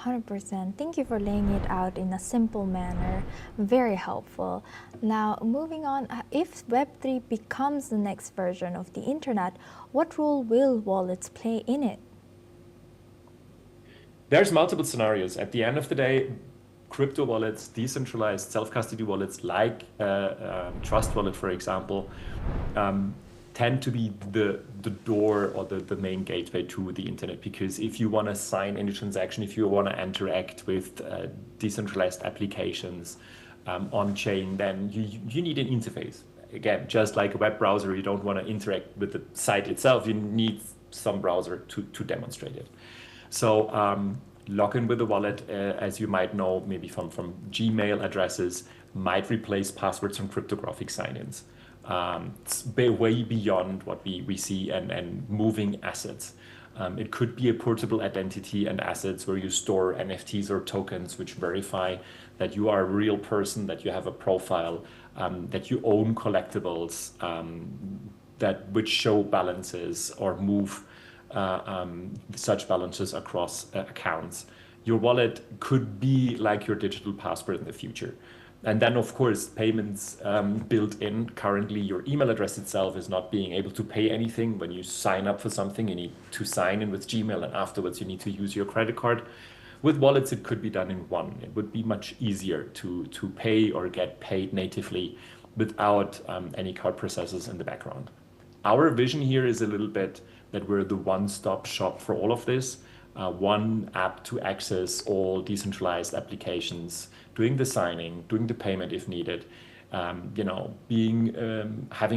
Speaker 6: 100%. Thank you for laying it out in a simple manner. Very helpful. Now, moving on, if Web3 becomes the next version of the internet, what role will wallets play in it?
Speaker 17: There's multiple scenarios. At the end of the day, crypto wallets, decentralized self-custody wallets like Trust Wallet, for example, tend to be the door or the main gateway to the internet. Because if you want to sign any transaction, if you want to interact with decentralized applications on-chain, then you need an interface. Again, just like a web browser, you don't want to interact with the site itself. You need some browser to demonstrate it. So log in with a wallet, as you might know, maybe from Gmail addresses, might replace passwords from cryptographic sign-ins. It's way beyond what we see and moving assets. It could be a portable identity and assets where you store NFTs or tokens which verify that you are a real person, that you have a profile, that you own collectibles, which show balances or move such balances across accounts. Your wallet could be like your digital passport in the future. And then, of course, payments built in. Currently, your email address itself is not being able to pay anything. When you sign up for something, you need to sign in with Gmail, and afterwards you need to use your credit card. With wallets, it could be done in one. It would be much easier to pay or get paid natively without any card processes in the background. Our vision here is a little bit that we're the one-stop shop for all of this. One app to access all decentralized applications, doing the signing, doing the payment if needed, having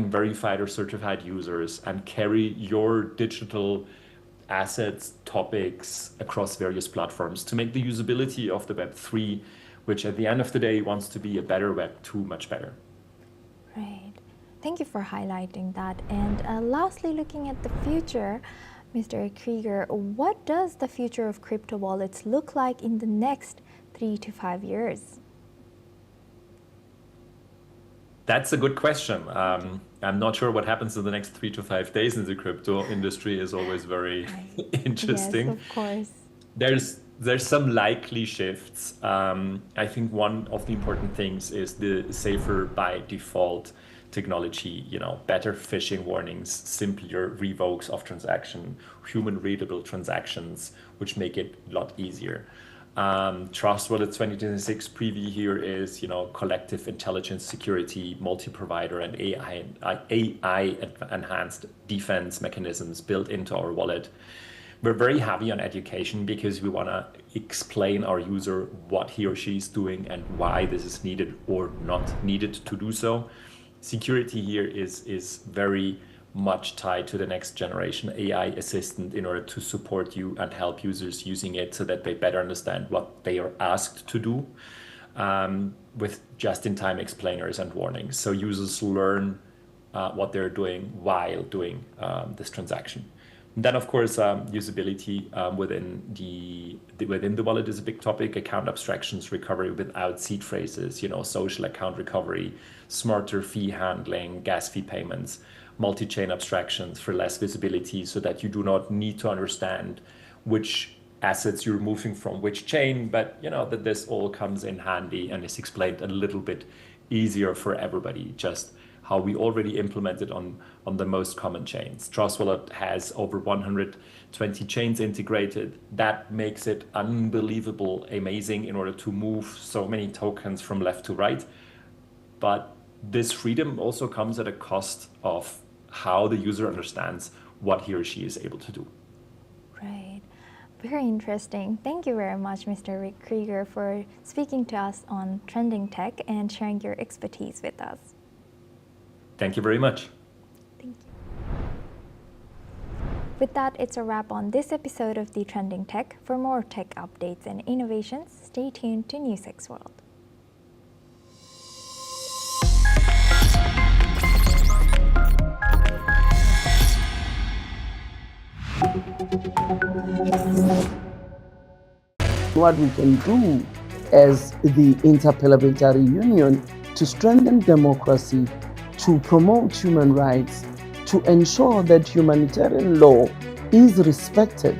Speaker 17: verified or certified users, and carry your digital assets, topics across various platforms to make the usability of the Web3, which at the end of the day wants to be a better Web2, much better.
Speaker 6: Right. Thank you for highlighting that. And lastly, looking at the future, Mr. Krieger, what does the future of crypto wallets look like in the next 3 to 5 years?
Speaker 17: That's a good question. I'm not sure what happens in the next 3 to 5 days in the crypto industry is always very interesting.
Speaker 6: Yes, of course.
Speaker 17: There's some likely shifts. I think one of the important things is the safer by default technology, better phishing warnings, simpler revokes of transaction, human readable transactions, which make it a lot easier. Trust Wallet 2026 preview here is, collective intelligence security, multi-provider and AI enhanced defense mechanisms built into our wallet. We're very heavy on education because we want to explain our user what he or she is doing and why this is needed or not needed to do so. Security here is very much tied to the next generation AI assistant in order to support you and help users using it so that they better understand what they are asked to do, with just-in-time explainers and warnings. So users learn what they're doing while doing this transaction. And then, of course, usability within the wallet is a big topic. Account abstractions, recovery without seed phrases, social account recovery, smarter fee handling, gas fee payments, multi-chain abstractions for less visibility so that you do not need to understand which assets you're moving from which chain, but that this all comes in handy and is explained a little bit easier for everybody, just how we already implemented on the most common chains. Trust Wallet has over 120 chains integrated. That makes it unbelievable, amazing in order to move so many tokens from left to right. But this freedom also comes at a cost of how the user understands what he or she is able to do.
Speaker 6: Right. Very interesting. Thank you very much, Mr. Rick Krieger, for speaking to us on trending tech and sharing your expertise with us.
Speaker 17: Thank you very much.
Speaker 6: Thank you. With that, it's a wrap on this episode of the Trending Tech. For more tech updates and innovations, stay tuned to NewsX World.
Speaker 8: What we can do as the Interparliamentary Union to strengthen democracy, to promote human rights, to ensure that humanitarian law is respected.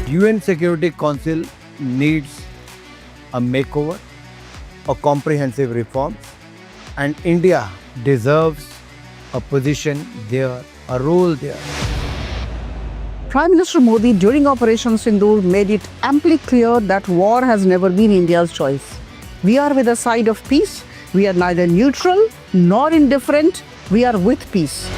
Speaker 9: UN Security Council needs a makeover, a comprehensive reform, and India deserves a position there, a role there.
Speaker 10: Prime Minister Modi during Operation Sindoor made it amply clear that war has never been India's choice. We are with the side of peace. We are neither neutral nor indifferent. We are with peace.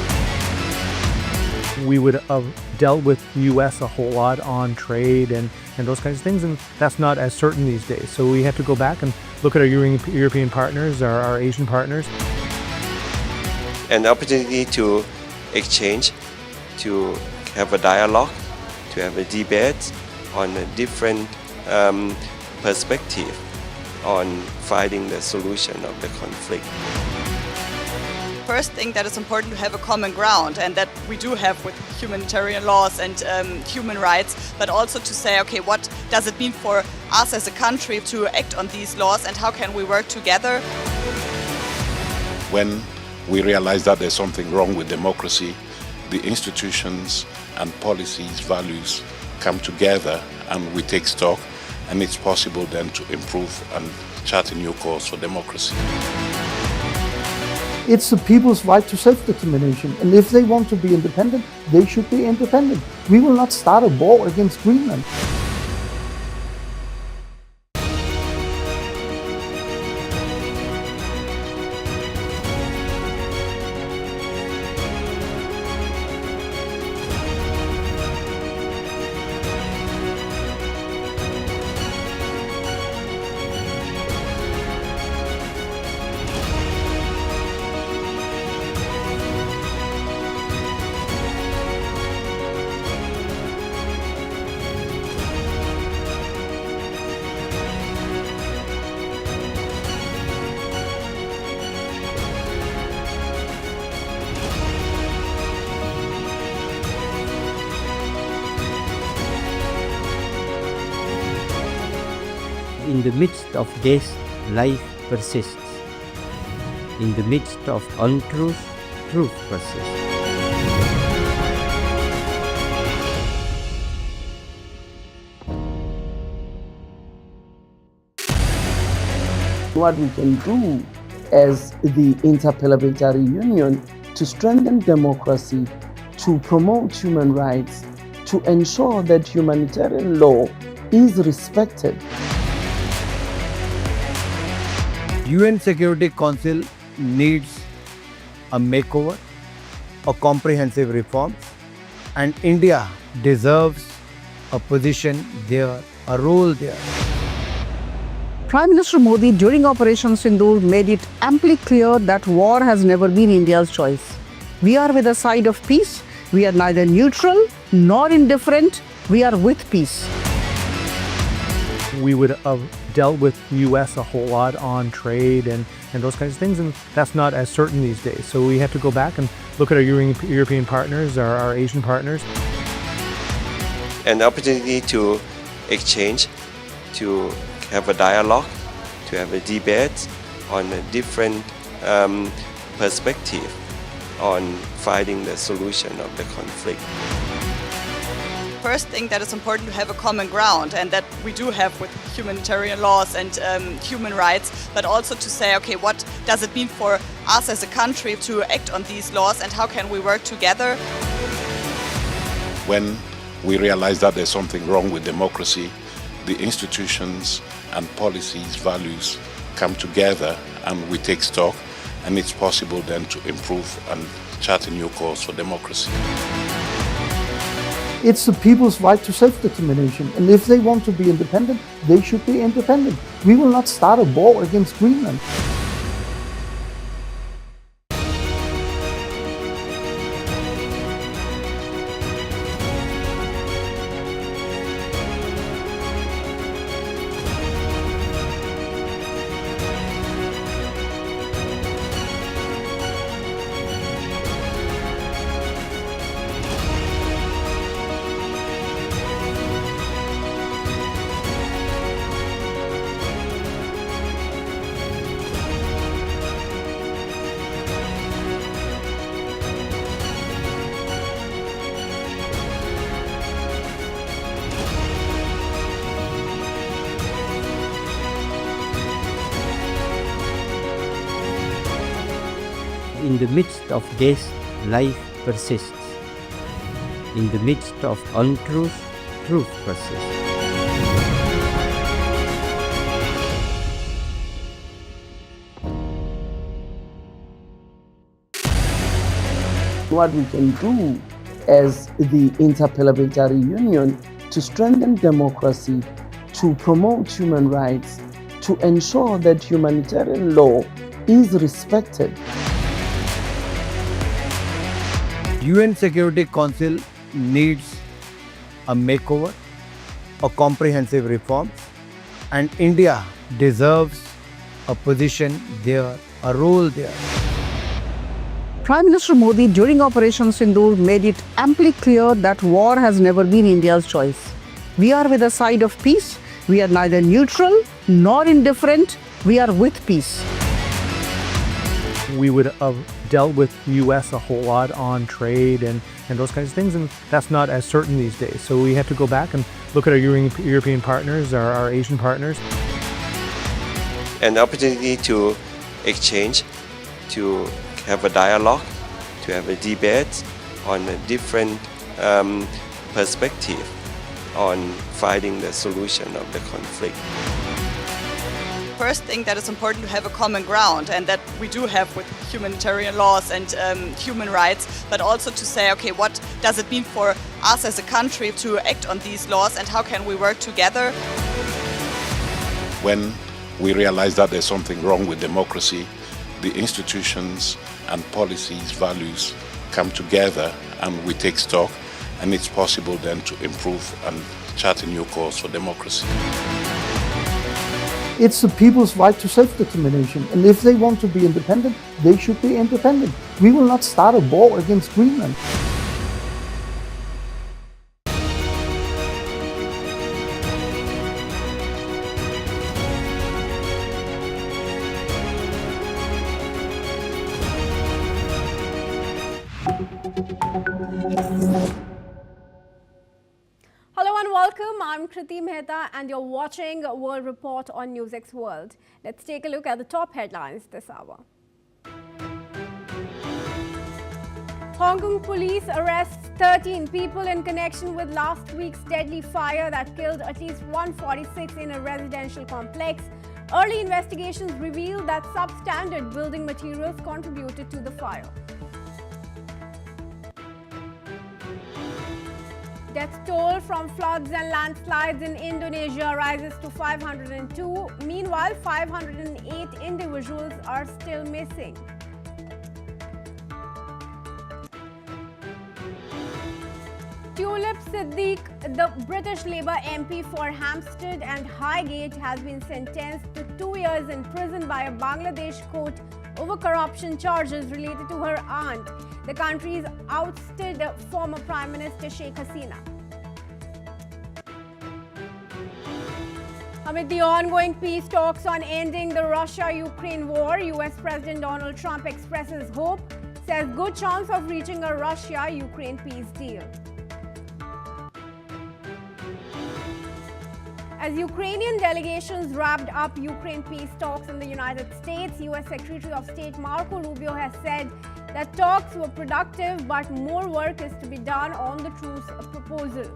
Speaker 11: We would have dealt with US a whole lot on trade and those kinds of things, and that's not as certain these days. So we have to go back and look at our European partners, our Asian partners.
Speaker 12: An opportunity to exchange, to have a dialogue, to have a debate on a different perspective on finding the solution of the conflict.
Speaker 13: First thing that is important to have a common ground, and that we do have with humanitarian laws and human rights, but also to say, okay, what does it mean for us as a country to act on these laws and how can we work together?
Speaker 14: When we realize that there's something wrong with democracy, the institutions and policies, values come together and we take stock, and it's possible then to improve and chart a new course for democracy.
Speaker 16: It's the people's right to self-determination, and if they want to be independent, they should be independent. We will not start a war against Greenland.
Speaker 15: In the midst of death, life persists. In the midst of untruth, truth persists.
Speaker 8: What we can do as the Interparliamentary Union to strengthen democracy, to promote human rights, to ensure that humanitarian law is respected.
Speaker 9: UN Security Council needs a makeover, a comprehensive reform, and India deserves a position there, a role there.
Speaker 10: Prime Minister Modi during Operation Sindoor made it amply clear that war has never been India's choice. We are with the side of peace. We are neither neutral nor indifferent. We are with peace.
Speaker 11: We would have dealt with the US a whole lot on trade and those kinds of things, and that's not as certain these days. So we have to go back and look at our European partners, our Asian partners.
Speaker 12: An opportunity to exchange, to have a dialogue, to have a debate on a different perspective on finding the solution of the conflict.
Speaker 13: First thing that is important to have a common ground, and that we do have with humanitarian laws and human rights, but also to say, okay, what does it mean for us as a country to act on these laws and how can we work together?
Speaker 14: When we realize that there's something wrong with democracy, the institutions and policies, values come together and we take stock, and it's possible then to improve and chart a new course for democracy.
Speaker 16: It's the people's right to self-determination, and if they want to be independent, they should be independent. We will not start a war against Greenland.
Speaker 15: In the midst of death, life persists. In the midst of untruth, truth persists.
Speaker 8: What we can do as the Interparliamentary Union to strengthen democracy, to promote human rights, to ensure that humanitarian law is respected.
Speaker 9: UN Security Council needs a makeover, a comprehensive reform, and India deserves a position there, a role there.
Speaker 10: Prime Minister Modi during Operation Sindoor made it amply clear that war has never been India's choice. We are with the side of peace. We are neither neutral nor indifferent. We are with peace.
Speaker 11: We would have dealt with the US a whole lot on trade and those kinds of things, and that's not as certain these days. So we have to go back and look at our European partners, our Asian partners.
Speaker 12: An opportunity to exchange, to have a dialogue, to have a debate on a different perspective on finding the solution of the conflict.
Speaker 13: First thing that is important to have a common ground, and that we do have with humanitarian laws and human rights, but also to say, okay, what does it mean for us as a country to act on these laws and how can we work together?
Speaker 14: When we realize that there's something wrong with democracy, the institutions and policies, values come together and we take stock, and it's possible then to improve and chart a new course for democracy.
Speaker 16: It's the people's right to self-determination, and if they want to be independent, they should be independent. We will not start a war against Greenland.
Speaker 2: Hello and welcome. I'm Kriti Mehta and you're watching World Report on NewsX World. Let's take a look at the top headlines this hour. Hong Kong police arrests 13 people in connection with last week's deadly fire that killed at least 146 in a residential complex. Early investigations revealed that substandard building materials contributed to the fire. Death toll from floods and landslides in Indonesia rises to 502. Meanwhile, 508 individuals are still missing. Tulip Siddiq, the British Labour MP for Hampstead and Highgate, has been sentenced to 2 years in prison by a Bangladesh court over corruption charges related to her aunt. The country's ousted former Prime Minister Sheikh Hasina. Amid the ongoing peace talks on ending the Russia-Ukraine war, US President Donald Trump expresses hope, says good chance of reaching a Russia-Ukraine peace deal. As Ukrainian delegations wrapped up Ukraine peace talks in the United States, US Secretary of State Marco Rubio has said that talks were productive, but more work is to be done on the truce proposal.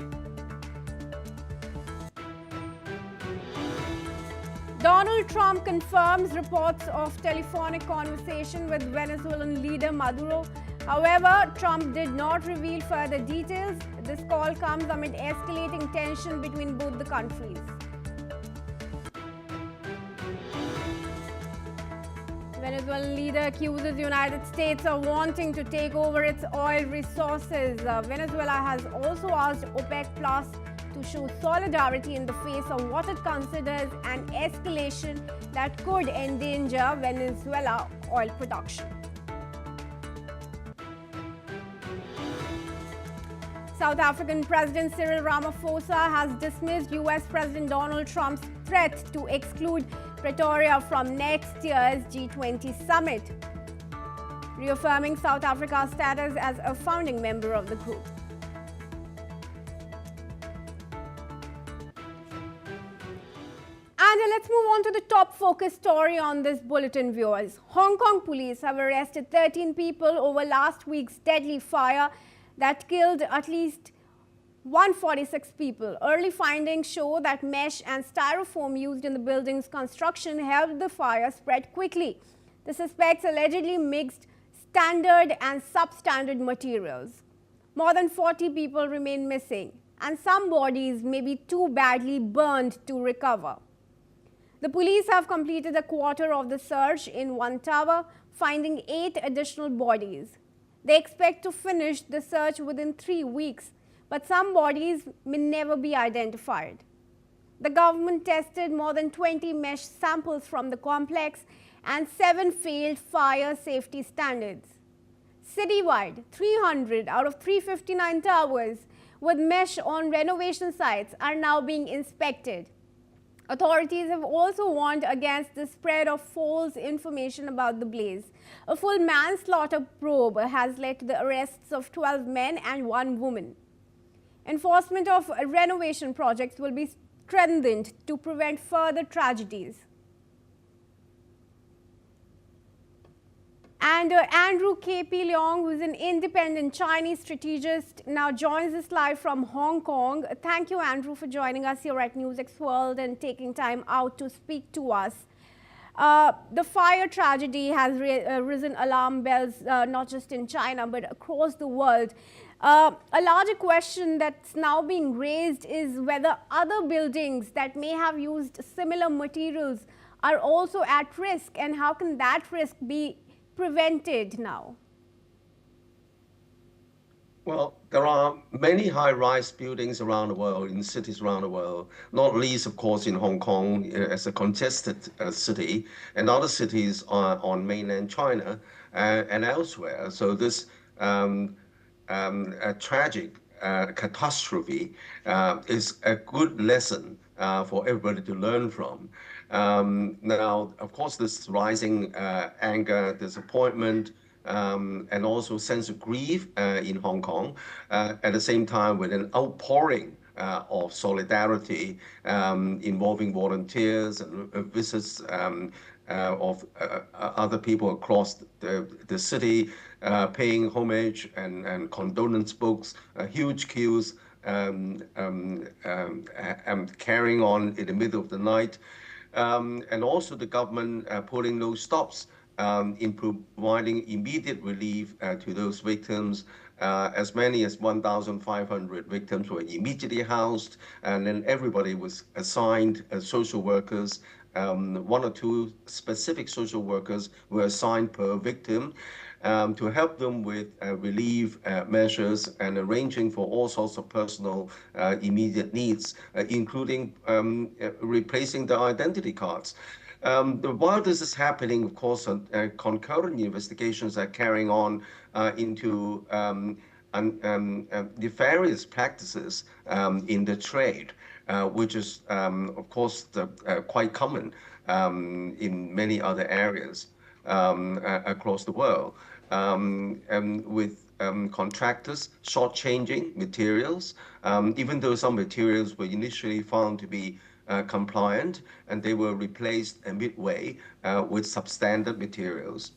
Speaker 2: Donald Trump confirms reports of telephonic conversation with Venezuelan leader Maduro. However, Trump did not reveal further details. This call comes amid escalating tension between both the countries. Venezuelan leader accuses the United States of wanting to take over its oil resources. Venezuela has also asked OPEC Plus to show solidarity in the face of what it considers an escalation that could endanger Venezuela oil production. South African President Cyril Ramaphosa has dismissed US President Donald Trump's threat to exclude Pretoria from next year's G20 summit, reaffirming South Africa's status as a founding member of the group. And let's move on to the top focus story on this bulletin, viewers. Hong Kong police have arrested 13 people over last week's deadly fire that killed at least 146 people. Early findings show that mesh and styrofoam used in the building's construction helped the fire spread quickly. The suspects allegedly mixed standard and substandard materials. More than 40 people remain missing, and some bodies may be too badly burned to recover. The police have completed a quarter of the search in one tower, finding 8 additional bodies. They expect to finish the search within 3 weeks, but some bodies may never be identified. The government tested more than 20 mesh samples from the complex and 7 failed fire safety standards. Citywide, 300 out of 359 towers with mesh on renovation sites are now being inspected. Authorities have also warned against the spread of false information about the blaze. A full manslaughter probe has led to the arrests of 12 men and 1 woman. Enforcement of renovation projects will be strengthened to prevent further tragedies. And Andrew K.P. Leong, who is an independent Chinese strategist, now joins us live from Hong Kong. Thank you, Andrew, for joining us here at NewsX World and taking time out to speak to us. The fire tragedy has risen alarm bells, not just in China, but across the world. A larger question that's now being raised is whether other buildings that may have used similar materials are also at risk, and how can that risk be prevented now?
Speaker 18: Well, there are many high-rise buildings around the world, in cities around the world, not least, of course, in Hong Kong as a congested city, and other cities on mainland China and elsewhere. So this tragic catastrophe is a good lesson for everybody to learn from. Now, of course, this rising anger, disappointment, and also sense of grief in Hong Kong, at the same time with an outpouring of solidarity involving volunteers and visits of other people across the city, paying homage and condolence books, huge queues, carrying on in the middle of the night. And also the government putting no stops in providing immediate relief to those victims. As many as 1,500 victims were immediately housed, and then everybody was assigned as social workers. One or two specific social workers were assigned per victim to help them with relief measures and arranging for all sorts of personal immediate needs, including replacing their identity cards. While this is happening, of course, concurrent investigations are carrying on into nefarious practices in the trade, which is, of course, quite common in many other areas across the world. And with contractors shortchanging materials, even though some materials were initially found to be compliant, and they were replaced midway with substandard materials.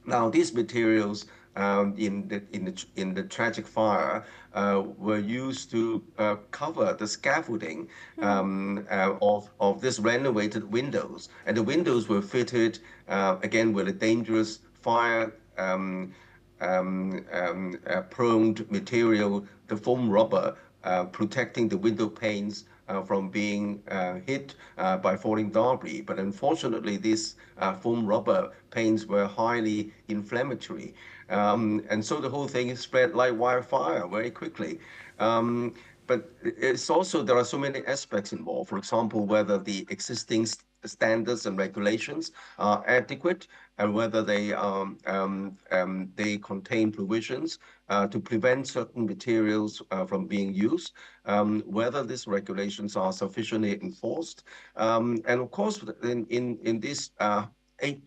Speaker 18: Now, these materials in the tragic fire were used to cover the scaffolding of this renovated windows, and the windows were fitted again with a dangerous fire prone material, the foam rubber, protecting the window panes from being hit by falling debris. But unfortunately, these foam rubber panes were highly inflammatory. And so the whole thing spread like wildfire very quickly. But it's also, there are so many aspects involved. For example, whether the existing standards and regulations are adequate, and whether they contain provisions to prevent certain materials from being used, whether these regulations are sufficiently enforced. And of course, in these 8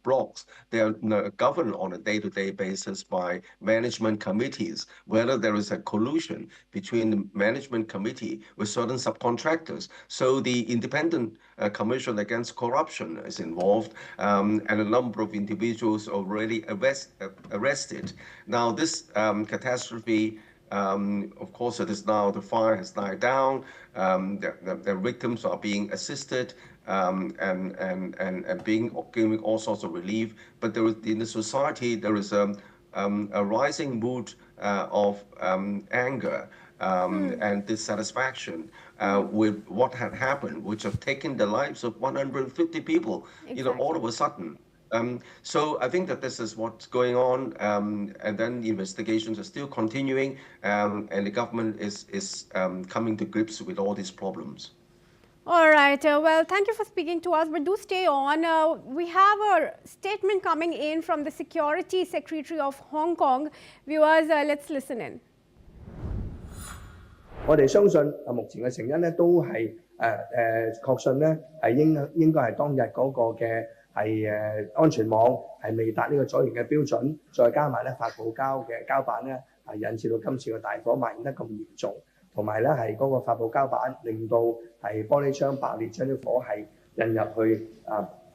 Speaker 18: blocks, they are governed on a day-to-day basis by management committees, whether there is a collusion between the management committee with certain subcontractors. So the Independent Commission Against Corruption is involved, and a number of individuals already arrested. Now, this catastrophe, of course, it is now, the fire has died down, the victims are being assisted, and giving all sorts of relief. But there is, in the society, there is a rising mood of anger and dissatisfaction with what had happened, which have taken the lives of 150 people, all of a sudden. So I think that this is what's going on, and then the investigations are still continuing, and the government is coming to grips with all these problems.
Speaker 2: All right. Well, thank you for speaking to us, but do stay on. We have a statement coming in from the Security Secretary of Hong Kong. Viewers, let's listen in.
Speaker 19: 我哋相信目前嘅成因咧都係確信咧係應該係當日嗰個嘅安全網係未達呢個阻燃嘅標準，再加埋咧發泡膠嘅膠板咧引致到今次嘅大火蔓延得咁嚴重。 同埋咧係嗰個發泡膠板，令到係玻璃窗爆裂，將啲火係引入去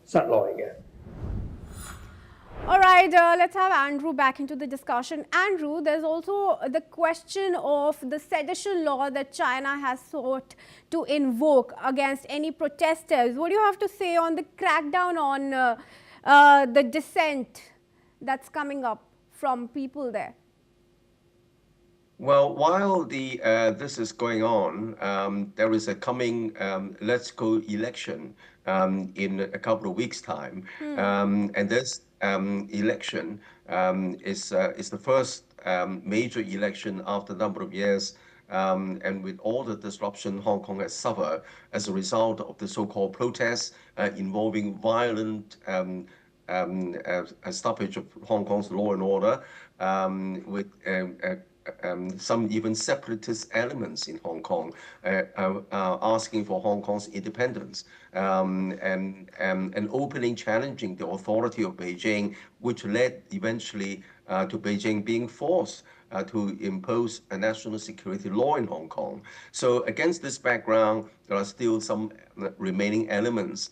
Speaker 19: 室內嘅。
Speaker 2: All right, let's have Andrew back into the discussion. Andrew, there's also the question of the sedition law that China has sought to invoke against any protesters. What do you have to say on the crackdown on the dissent that's coming up from people there?
Speaker 18: Well, while this is going on, there is a coming Let's Go election in a couple of weeks' time, and this election is the first major election after a number of years, and with all the disruption Hong Kong has suffered as a result of the so-called protests involving violent stoppage of Hong Kong's law and order, with some even separatist elements in Hong Kong asking for Hong Kong's independence, and openly challenging the authority of Beijing, which led eventually to Beijing being forced to impose a national security law in Hong Kong. So against this background, there are still some remaining elements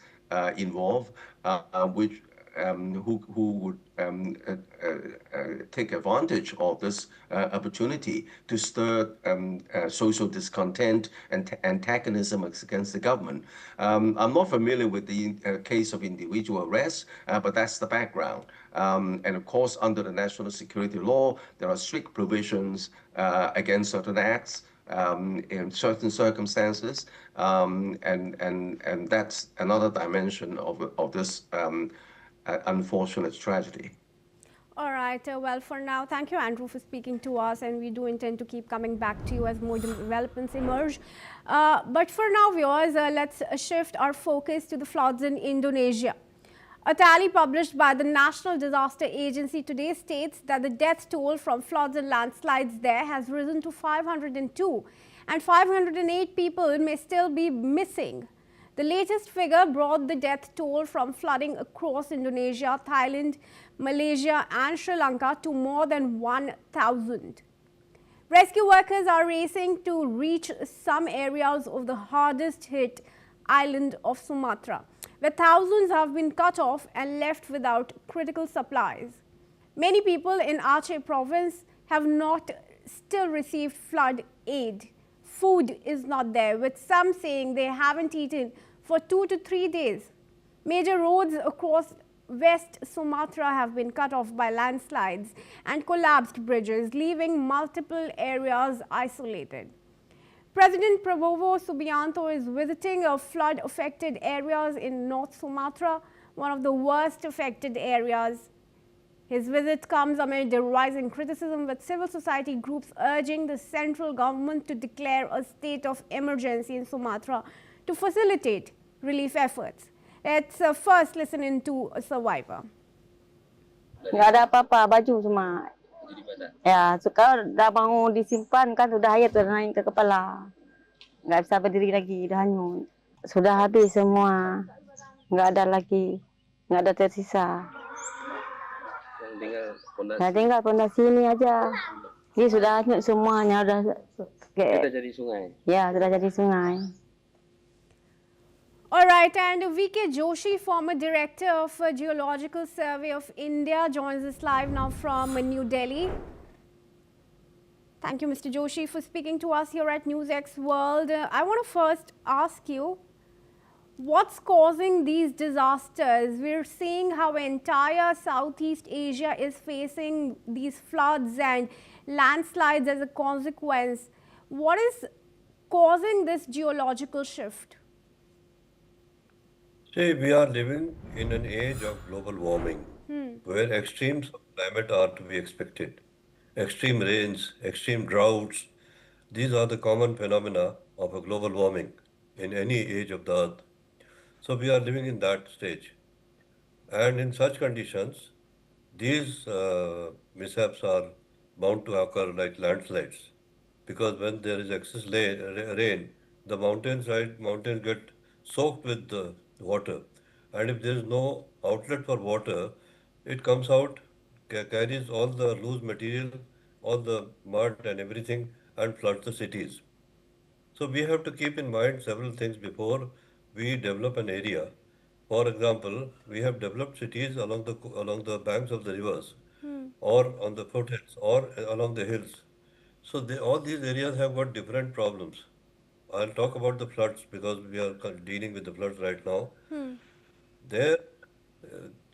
Speaker 18: involved, which who would take advantage of this opportunity to stir social discontent and antagonism against the government. I'm not familiar with the case of individual arrests, but that's the background. And of course, under the national security law, there are strict provisions against certain acts in certain circumstances, and that's another dimension of this unfortunate tragedy.
Speaker 2: All right. Well, for now, thank you, Andrew, for speaking to us, and we do intend to keep coming back to you as more developments emerge. But for now, viewers, let's shift our focus to the floods in Indonesia. A tally published by the National Disaster Agency today states that the death toll from floods and landslides there has risen to 502, and 508 people may still be missing. The latest figure brought the death toll from flooding across Indonesia, Thailand, Malaysia and Sri Lanka to more than 1,000. Rescue workers are racing to reach some areas of the hardest hit island of Sumatra, where thousands have been cut off and left without critical supplies. Many people in Aceh province have not still received flood aid. Food is not there, with some saying they haven't eaten for 2 to 3 days. Major roads across West Sumatra have been cut off by landslides and collapsed bridges, leaving multiple areas isolated. President Prabowo Subianto is visiting flood-affected areas in North Sumatra, one of the worst affected areas. His visit comes amid the rising criticism, with civil society groups urging the central government to declare a state of emergency in Sumatra to facilitate relief efforts. Let's first listen in to a survivor.
Speaker 20: Nggak ada apa-apa, baju cuma. Ya, suka udah mau disimpan kan, udah hayat, udah naik ke kepala. Nggak bisa berdiri lagi, udah hanyut. Sudah habis semua, nggak ada lagi, nggak ada tersisa. Yang tinggal pondasi ini aja. Ini sudah hanyut semuanya, udah kayak. Sudah jadi sungai. Ya, sudah jadi sungai.
Speaker 2: All right, and VK Joshi, former director of Geological Survey of India, joins us live now from New Delhi. Thank you, Mr. Joshi, for speaking to us here at NewsX World. I want to first ask you, what's causing these disasters? We're seeing how entire Southeast Asia is facing these floods and landslides as a consequence. What is causing this geological shift?
Speaker 21: See, we are living in an age of global warming, where extremes of climate are to be expected. Extreme rains, extreme droughts, these are the common phenomena of a global warming in any age of the earth. So we are living in that stage. And in such conditions, these mishaps are bound to occur like landslides. Because when there is excess rain, the mountains get soaked with the water. And if there is no outlet for water, it comes out, carries all the loose material, all the mud and everything, and floods the cities. So we have to keep in mind several things before we develop an area. For example, we have developed cities along the banks of the rivers, or on the foothills, or along the hills. So all these areas have got different problems. I'll talk about the floods because we are dealing with the floods right now. There,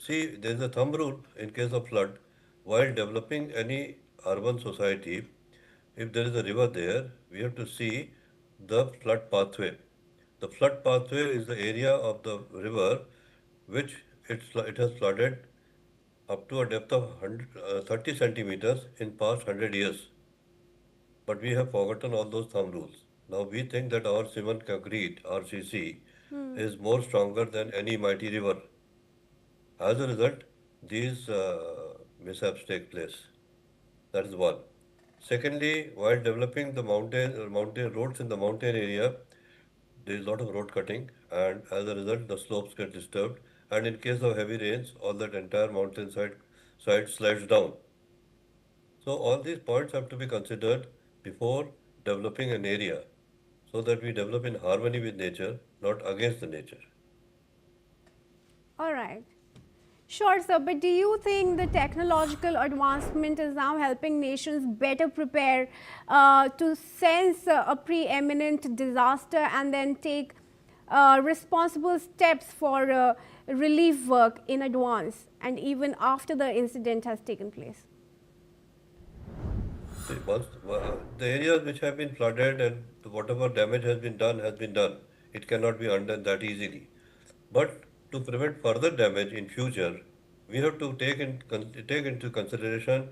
Speaker 21: there's a thumb rule in case of flood. While developing any urban society, if there is a river there, we have to see the flood pathway. The flood pathway is the area of the river which it has flooded up to a depth of 30 centimeters in past 100 years. But we have forgotten all those thumb rules. Now we think that our cement concrete, RCC, is more stronger than any mighty river. As a result, these mishaps take place. That is one. Secondly, while developing the mountain roads in the mountain area, there is a lot of road cutting, and as a result, the slopes get disturbed. And in case of heavy rains, all that entire mountainside slides down. So all these points have to be considered before developing an area so that we develop in harmony with nature, not against the nature.
Speaker 2: All right. Sure, sir. But do you think the technological advancement is now helping nations better prepare to sense a preeminent disaster and then take responsible steps for relief work in advance and even after the incident has taken place?
Speaker 21: The areas which have been flooded and whatever damage has been done has been done. It cannot be undone that easily. But to prevent further damage in future, we have to take into consideration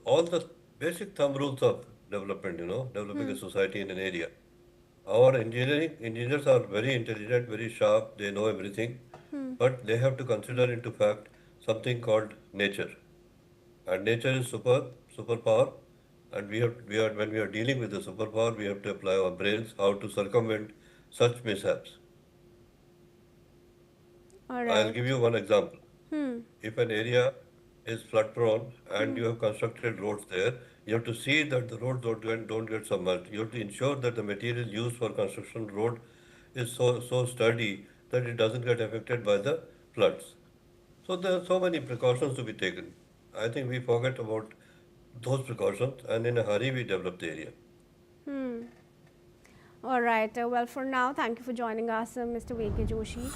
Speaker 21: all the basic thumb rules of development, developing a society in an area. Our engineers are very intelligent, very sharp, they know everything, but they have to consider into fact something called nature. And nature is superpower, and when we are dealing with the superpower, we have to apply our brains how to circumvent such mishaps.
Speaker 2: All right.
Speaker 21: I'll give you one example. If an area is flood prone and you have constructed roads there, you have to see that the roads don't get submerged. You have to ensure that the material used for construction road is so sturdy that it doesn't get affected by the floods. So there are so many precautions to be taken. I think we forget about those precautions and in a hurry we develop the area.
Speaker 2: All right. Well, for now, thank you for joining us, Mr. V.K. Joshi.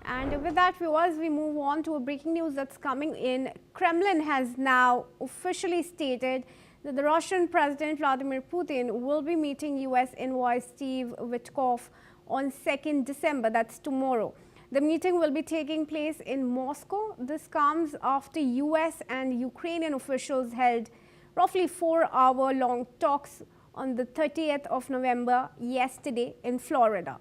Speaker 2: And with that, viewers, we move on to a breaking news that's coming in. Kremlin has now officially stated that the Russian President Vladimir Putin will be meeting U.S. envoy Steve Witkoff on 2nd December, that's tomorrow. The meeting will be taking place in Moscow. This comes after U.S. and Ukrainian officials held roughly 4-hour-long talks on the 30th of November yesterday in Florida.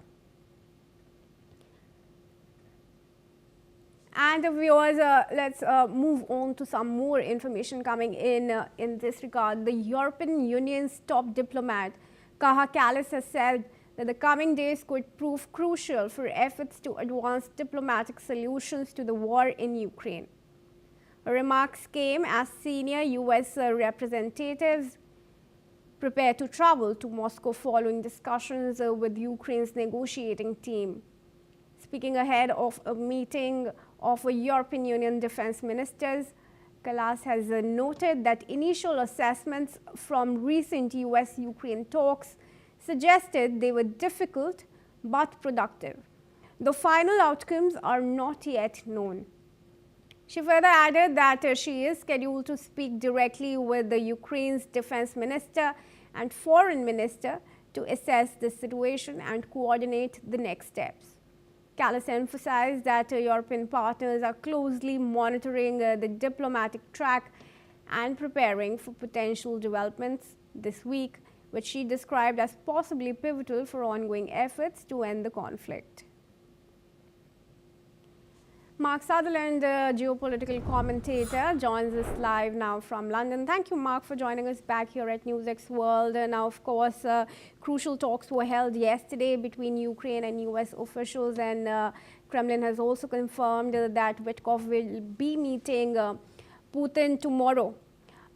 Speaker 2: And viewers, let's move on to some more information coming in this regard. The European Union's top diplomat, Kaja Kallas, has said that the coming days could prove crucial for efforts to advance diplomatic solutions to the war in Ukraine. Her remarks came as senior U.S. representatives prepare to travel to Moscow following discussions with Ukraine's negotiating team. Speaking ahead of a meeting of European Union defense ministers, Kallas has noted that initial assessments from recent US-Ukraine talks suggested they were difficult but productive. The final outcomes are not yet known. She further added that she is scheduled to speak directly with the Ukraine's defense minister and foreign minister to assess the situation and coordinate the next steps. Kallas emphasized that European partners are closely monitoring the diplomatic track and preparing for potential developments this week, which she described as possibly pivotal for ongoing efforts to end the conflict. Mark Sutherland, geopolitical commentator, joins us live now from London. Thank you, Mark, for joining us back here at NewsX World. Now, of course, crucial talks were held yesterday between Ukraine and US officials, and Kremlin has also confirmed that Witkoff will be meeting Putin tomorrow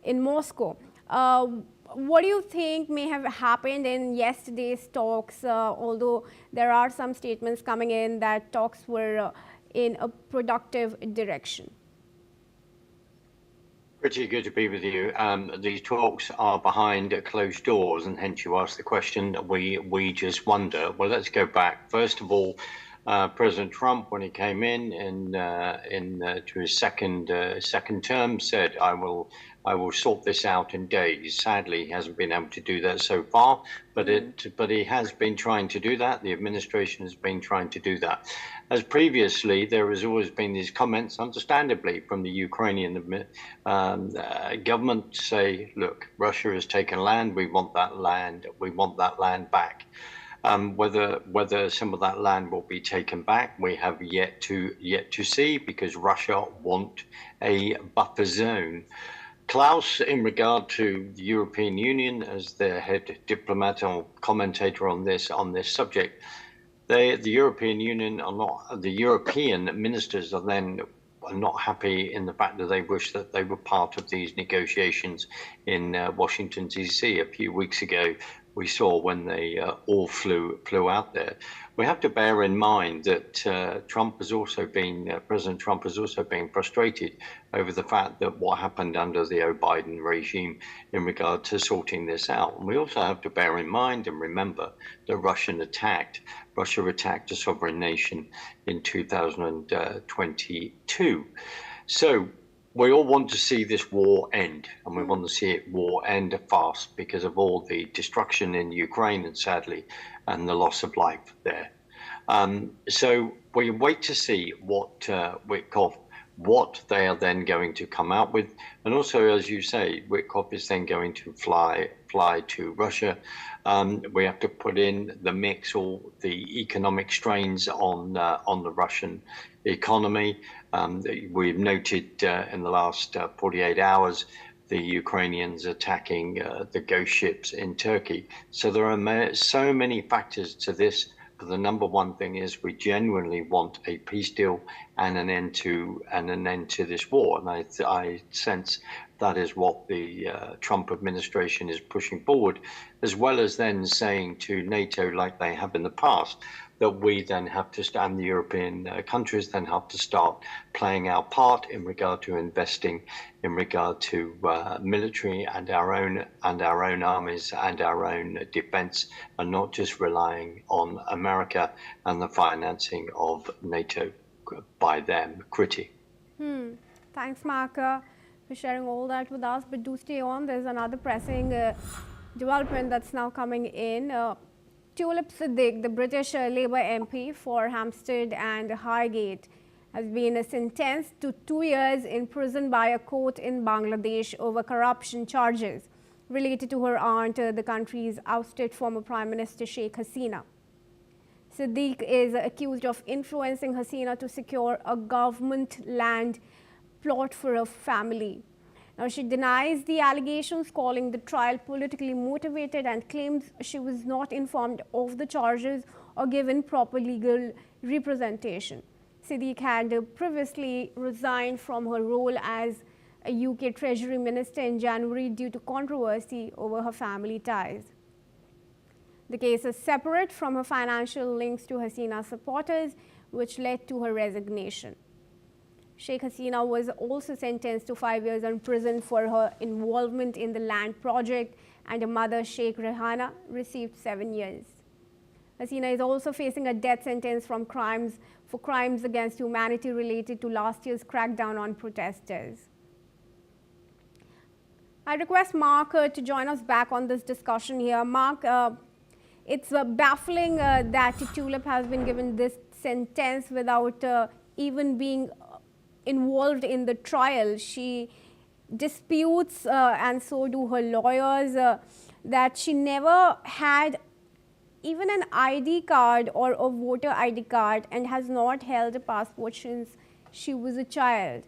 Speaker 2: in Moscow. What do you think may have happened in yesterday's talks, although there are some statements coming in that talks were in a productive direction?
Speaker 1: Pretty good to be with you. These talks are behind closed doors, and hence you ask the question. We just wonder. Well, let's go back. First of all, President Trump, when he came in to his second term, said, "I will sort this out in days." Sadly, he hasn't been able to do that so far, but he has been trying to do that. The administration has been trying to do that. As previously, there has always been these comments, understandably, from the Ukrainian government to say, "Look, Russia has taken land. We want that land. We want that land back." Whether some of that land will be taken back, we have yet to see, because Russia want a buffer zone. Klaus, in regard to the European Union, as their head diplomat or commentator on this subject, the European Union are not. The European ministers are then are not happy in the fact that they wish that they were part of these negotiations in Washington, D.C. A few weeks ago, we saw when they all flew out there. We have to bear in mind that President Trump has also been frustrated over the fact that what happened under the Biden regime in regard to sorting this out. And we also have to bear in mind and remember that Russia attacked a sovereign nation in 2022. So we all want to see this war end, and we want to see it end fast because of all the destruction in Ukraine and sadly, and the loss of life there. So we wait to see what what they are then going to come out with, and also, as you say, Witkoff is then going to fly to Russia. We have to put in the mix all the economic strains on the Russian economy. We've noted in the last 48 hours the Ukrainians attacking the ghost ships in Turkey. So there are so many factors to this. But the number one thing is we genuinely want a peace deal and an end to this war. And I sense that is what the Trump administration is pushing forward, as well as then saying to NATO, like they have in the past, that we then have to stand, the European countries then have to start playing our part in regard to investing, in regard to military and our own armies and our own defense, and not just relying on America and the financing of NATO by them. Kriti.
Speaker 2: Thanks, Mark, for sharing all that with us. But do stay on. There's another pressing development that's now coming in. Tulip Siddiq, the British Labour MP for Hampstead and Highgate, has been sentenced to 2 years in prison by a court in Bangladesh over corruption charges related to her aunt, the country's ousted former Prime Minister Sheikh Hasina. Siddiq is accused of influencing Hasina to secure a government land plot for her family. Now, she denies the allegations, calling the trial politically motivated, and claims she was not informed of the charges or given proper legal representation. Siddiq had previously resigned from her role as a UK Treasury Minister in January due to controversy over her family ties. The case is separate from her financial links to Hasina's supporters, which led to her resignation. Sheikh Hasina was also sentenced to 5 years in prison for her involvement in the land project, and her mother, Sheikh Rehana, received 7 years. Hasina is also facing a death sentence for crimes against humanity related to last year's crackdown on protesters. I request Mark to join us back on this discussion here. Mark, it's baffling that Tulip has been given this sentence without even being involved in the trial. She disputes, and so do her lawyers, that she never had even an ID card or a voter ID card and has not held a passport since she was a child.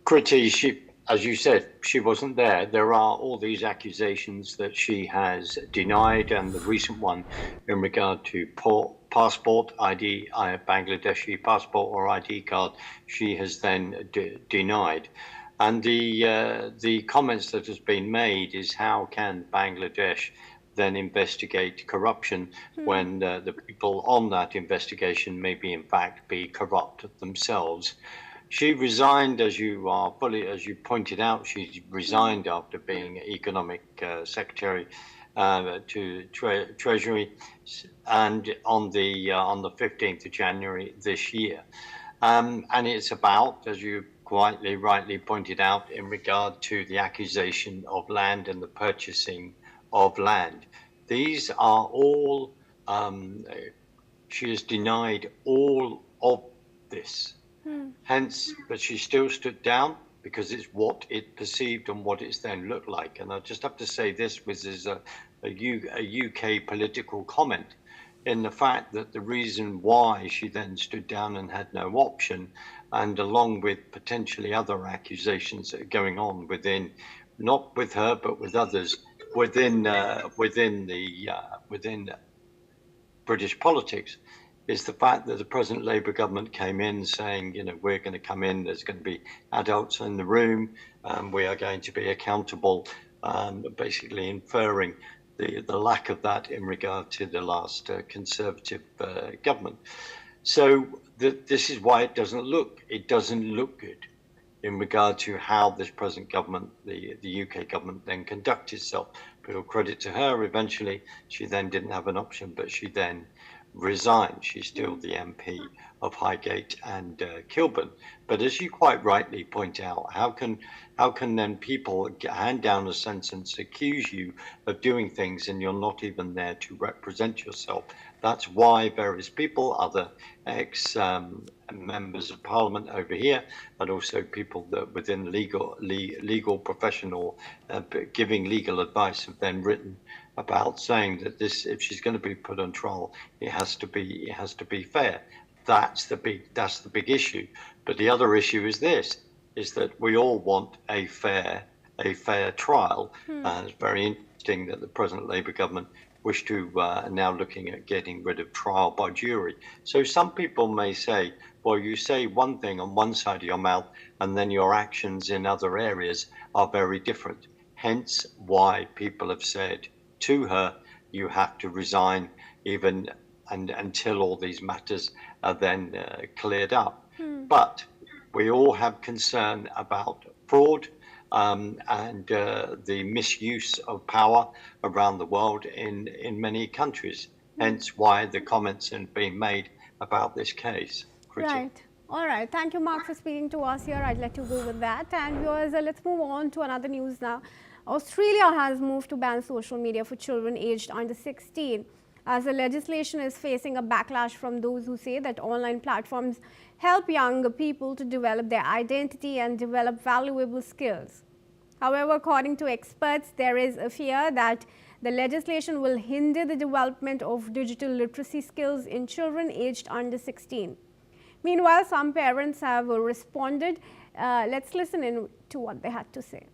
Speaker 1: Kriti, as you said, she wasn't there. There are all these accusations that she has denied, and the recent one in regard to passport ID, Bangladeshi passport or ID card, she has then denied. And the comments that has been made is, how can Bangladesh then investigate corruption when the people on that investigation may be in fact be corrupt themselves? She resigned, as you pointed out, she resigned after being economic secretary to Treasury, and on the 15th of January this year. And it's about, as you quite rightly pointed out, in regard to the accusation of land and the purchasing of land. These are all, she has denied all of this. Hence, but she still stood down because it's what it perceived and what it's then looked like. And I just have to say this is a UK political comment, in the fact that the reason why she then stood down and had no option, and along with potentially other accusations that are going on within, not with her, but with others within British politics, is the fact that the present Labour government came in saying, we're going to come in, there's going to be adults in the room, we are going to be accountable, basically inferring the lack of that in regard to the last Conservative government. So this is why it doesn't look good in regard to how this present government, the UK government, then conducts itself. But all credit to her, eventually she then didn't have an option, but she then resigned. She's still the MP of Highgate and Kilburn. But as you quite rightly point out, how can then people hand down a sentence, accuse you of doing things, and you're not even there to represent yourself? That's why various people, other ex-members of Parliament over here, and also people that within legal profession or giving legal advice, have then written about saying that this, if she's going to be put on trial, it has to be fair. That's the big issue. But the other issue is this: is that we all want a fair trial. It's very interesting that the present Labour government wish to now looking at getting rid of trial by jury. So some people may say, well, you say one thing on one side of your mouth and then your actions in other areas are very different. Hence why people have said to her, you have to resign even until all these matters are then cleared up. But we all have concern about fraud and the misuse of power around the world in many countries. Hence why the comments have been made about this case.
Speaker 2: Right. All right. Thank you, Mark, for speaking to us here. I'd let you go with that. And viewers, let's move on to another news now. Australia has moved to ban social media for children aged under 16, as the legislation is facing a backlash from those who say that online platforms help young people to develop their identity and develop valuable skills. However, according to experts, there is a fear that the legislation will hinder the development of digital literacy skills in children aged under 16. Meanwhile, some parents have responded. Let's listen in to what they had to say.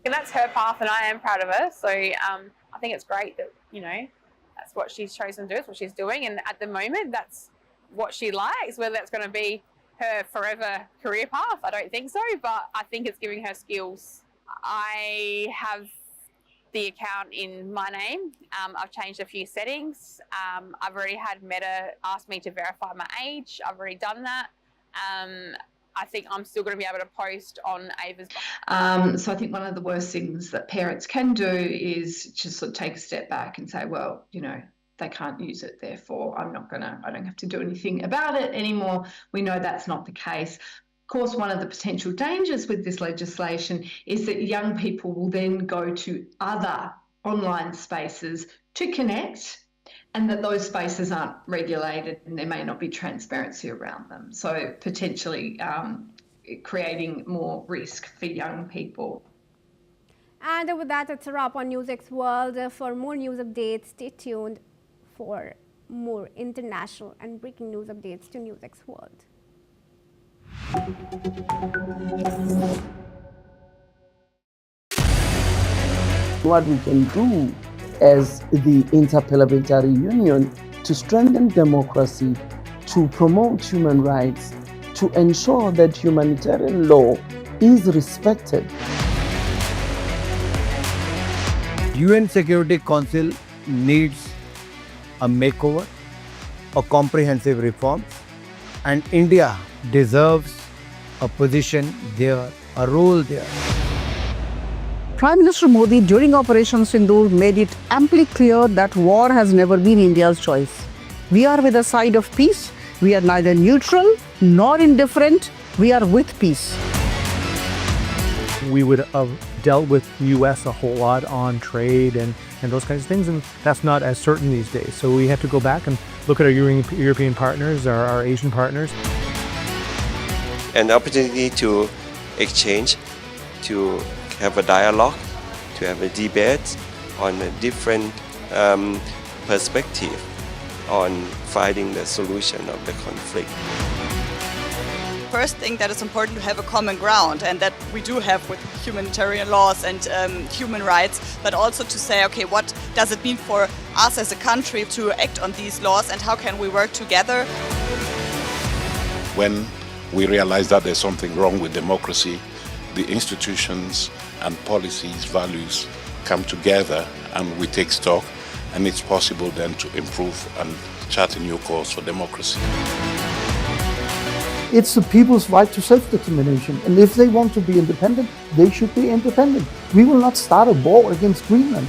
Speaker 3: And that's her path, and I am proud of her. So I think it's great that, that's what she's chosen to do, it's what she's doing. And at the moment, that's what she likes. Whether that's going to be her forever career path, I don't think so. But I think it's giving her skills. I have the account in my name. I've changed a few settings. I've already had Meta ask me to verify my age. I've already done that. I think I'm still going to be able to post on Ava's.
Speaker 22: So I think one of the worst things that parents can do is just sort of take a step back and say, well, they can't use it, therefore I don't have to do anything about it anymore. We know that's not the case. Of course, one of the potential dangers with this legislation is that young people will then go to other online spaces to connect, and that those spaces aren't regulated and there may not be transparency around them. So potentially creating more risk for young people.
Speaker 2: And with that, it's a wrap on NewsX World. For more news updates, stay tuned for more international and breaking news updates to NewsX World.
Speaker 8: What we can do as the Interparliamentary Union to strengthen democracy, to promote human rights, to ensure that humanitarian law is respected.
Speaker 9: UN Security Council needs a makeover, a comprehensive reform, and India deserves a position there, a role there.
Speaker 10: Prime Minister Modi during Operation Sindoor made it amply clear that war has never been India's choice. We are with the side of peace. We are neither neutral nor indifferent. We are with peace.
Speaker 11: We would have dealt with US a whole lot on trade and those kinds of things, and that's not as certain these days. So we have to go back and look at our European partners, our Asian partners.
Speaker 12: An opportunity to exchange, to have a dialogue, to have a debate on a different perspective on finding the solution of the conflict.
Speaker 13: first thing that is important to have a common ground, and that we do have with humanitarian laws and human rights, but also to say, okay, what does it mean for us as a country to act on these laws, and how can we work together?
Speaker 14: When we realize that there's something wrong with democracy, the institutions and policies, values come together and we take stock, and it's possible then to improve and chart a new course for democracy.
Speaker 16: It's the people's right to self-determination, and if they want to be independent, they should be independent. We will not start a war against Greenland.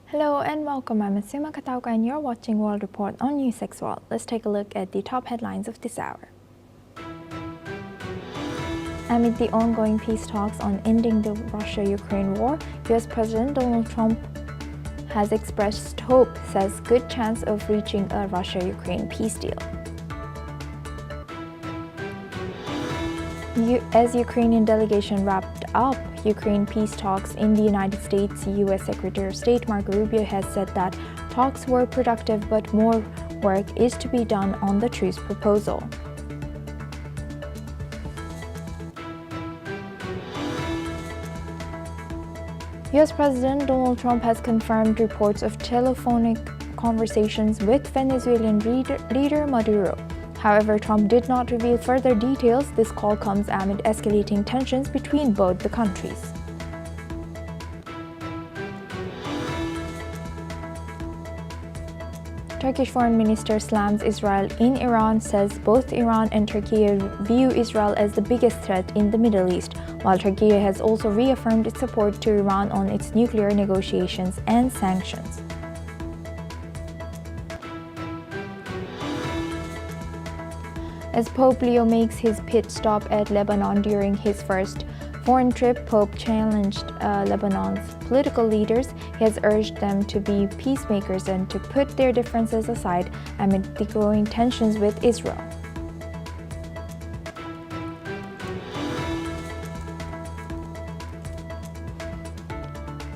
Speaker 6: Hello and welcome. I'm Asima Katauka and you're watching World Report on NewsX World. Let's take a look at the top headlines of this hour. Amid the ongoing peace talks on ending the Russia-Ukraine war, US President Donald Trump has expressed hope, says good chance of reaching a Russia-Ukraine peace deal. As Ukrainian delegation wrapped up Ukraine peace talks in the United States, U.S. Secretary of State Marco Rubio has said that talks were productive, but more work is to be done on the truce proposal. U.S. President Donald Trump has confirmed reports of telephonic conversations with Venezuelan leader Maduro. However, Trump did not reveal further details. This call comes amid escalating tensions between both the countries. Turkish Foreign Minister slams Israel in Iran, says both Iran and Turkey view Israel as the biggest threat in the Middle East, while Turkey has also reaffirmed its support to Iran on its nuclear negotiations and sanctions. As Pope Leo makes his pit stop at Lebanon during his first foreign trip, Pope challenged Lebanon's political leaders. He has urged them to be peacemakers and to put their differences aside amid the growing tensions with Israel.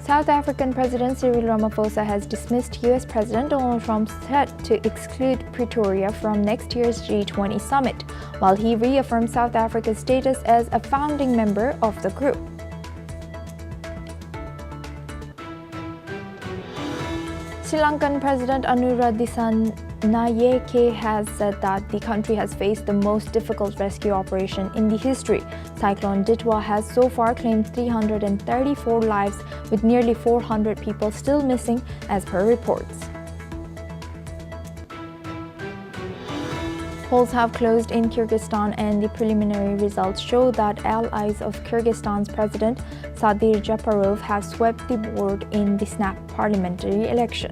Speaker 6: South African President Cyril Ramaphosa has dismissed U.S. President Donald Trump's threat to exclude Pretoria from next year's G20 summit, while he reaffirmed South Africa's status as a founding member of the group. Sri Lankan President Anura Dissanayake has said that the country has faced the most difficult rescue operation in the history. Cyclone Ditwa has so far claimed 334 lives, with nearly 400 people still missing, as per reports. Polls have closed in Kyrgyzstan, and the preliminary results show that allies of Kyrgyzstan's President Sadir Japarov have swept the board in the snap parliamentary election.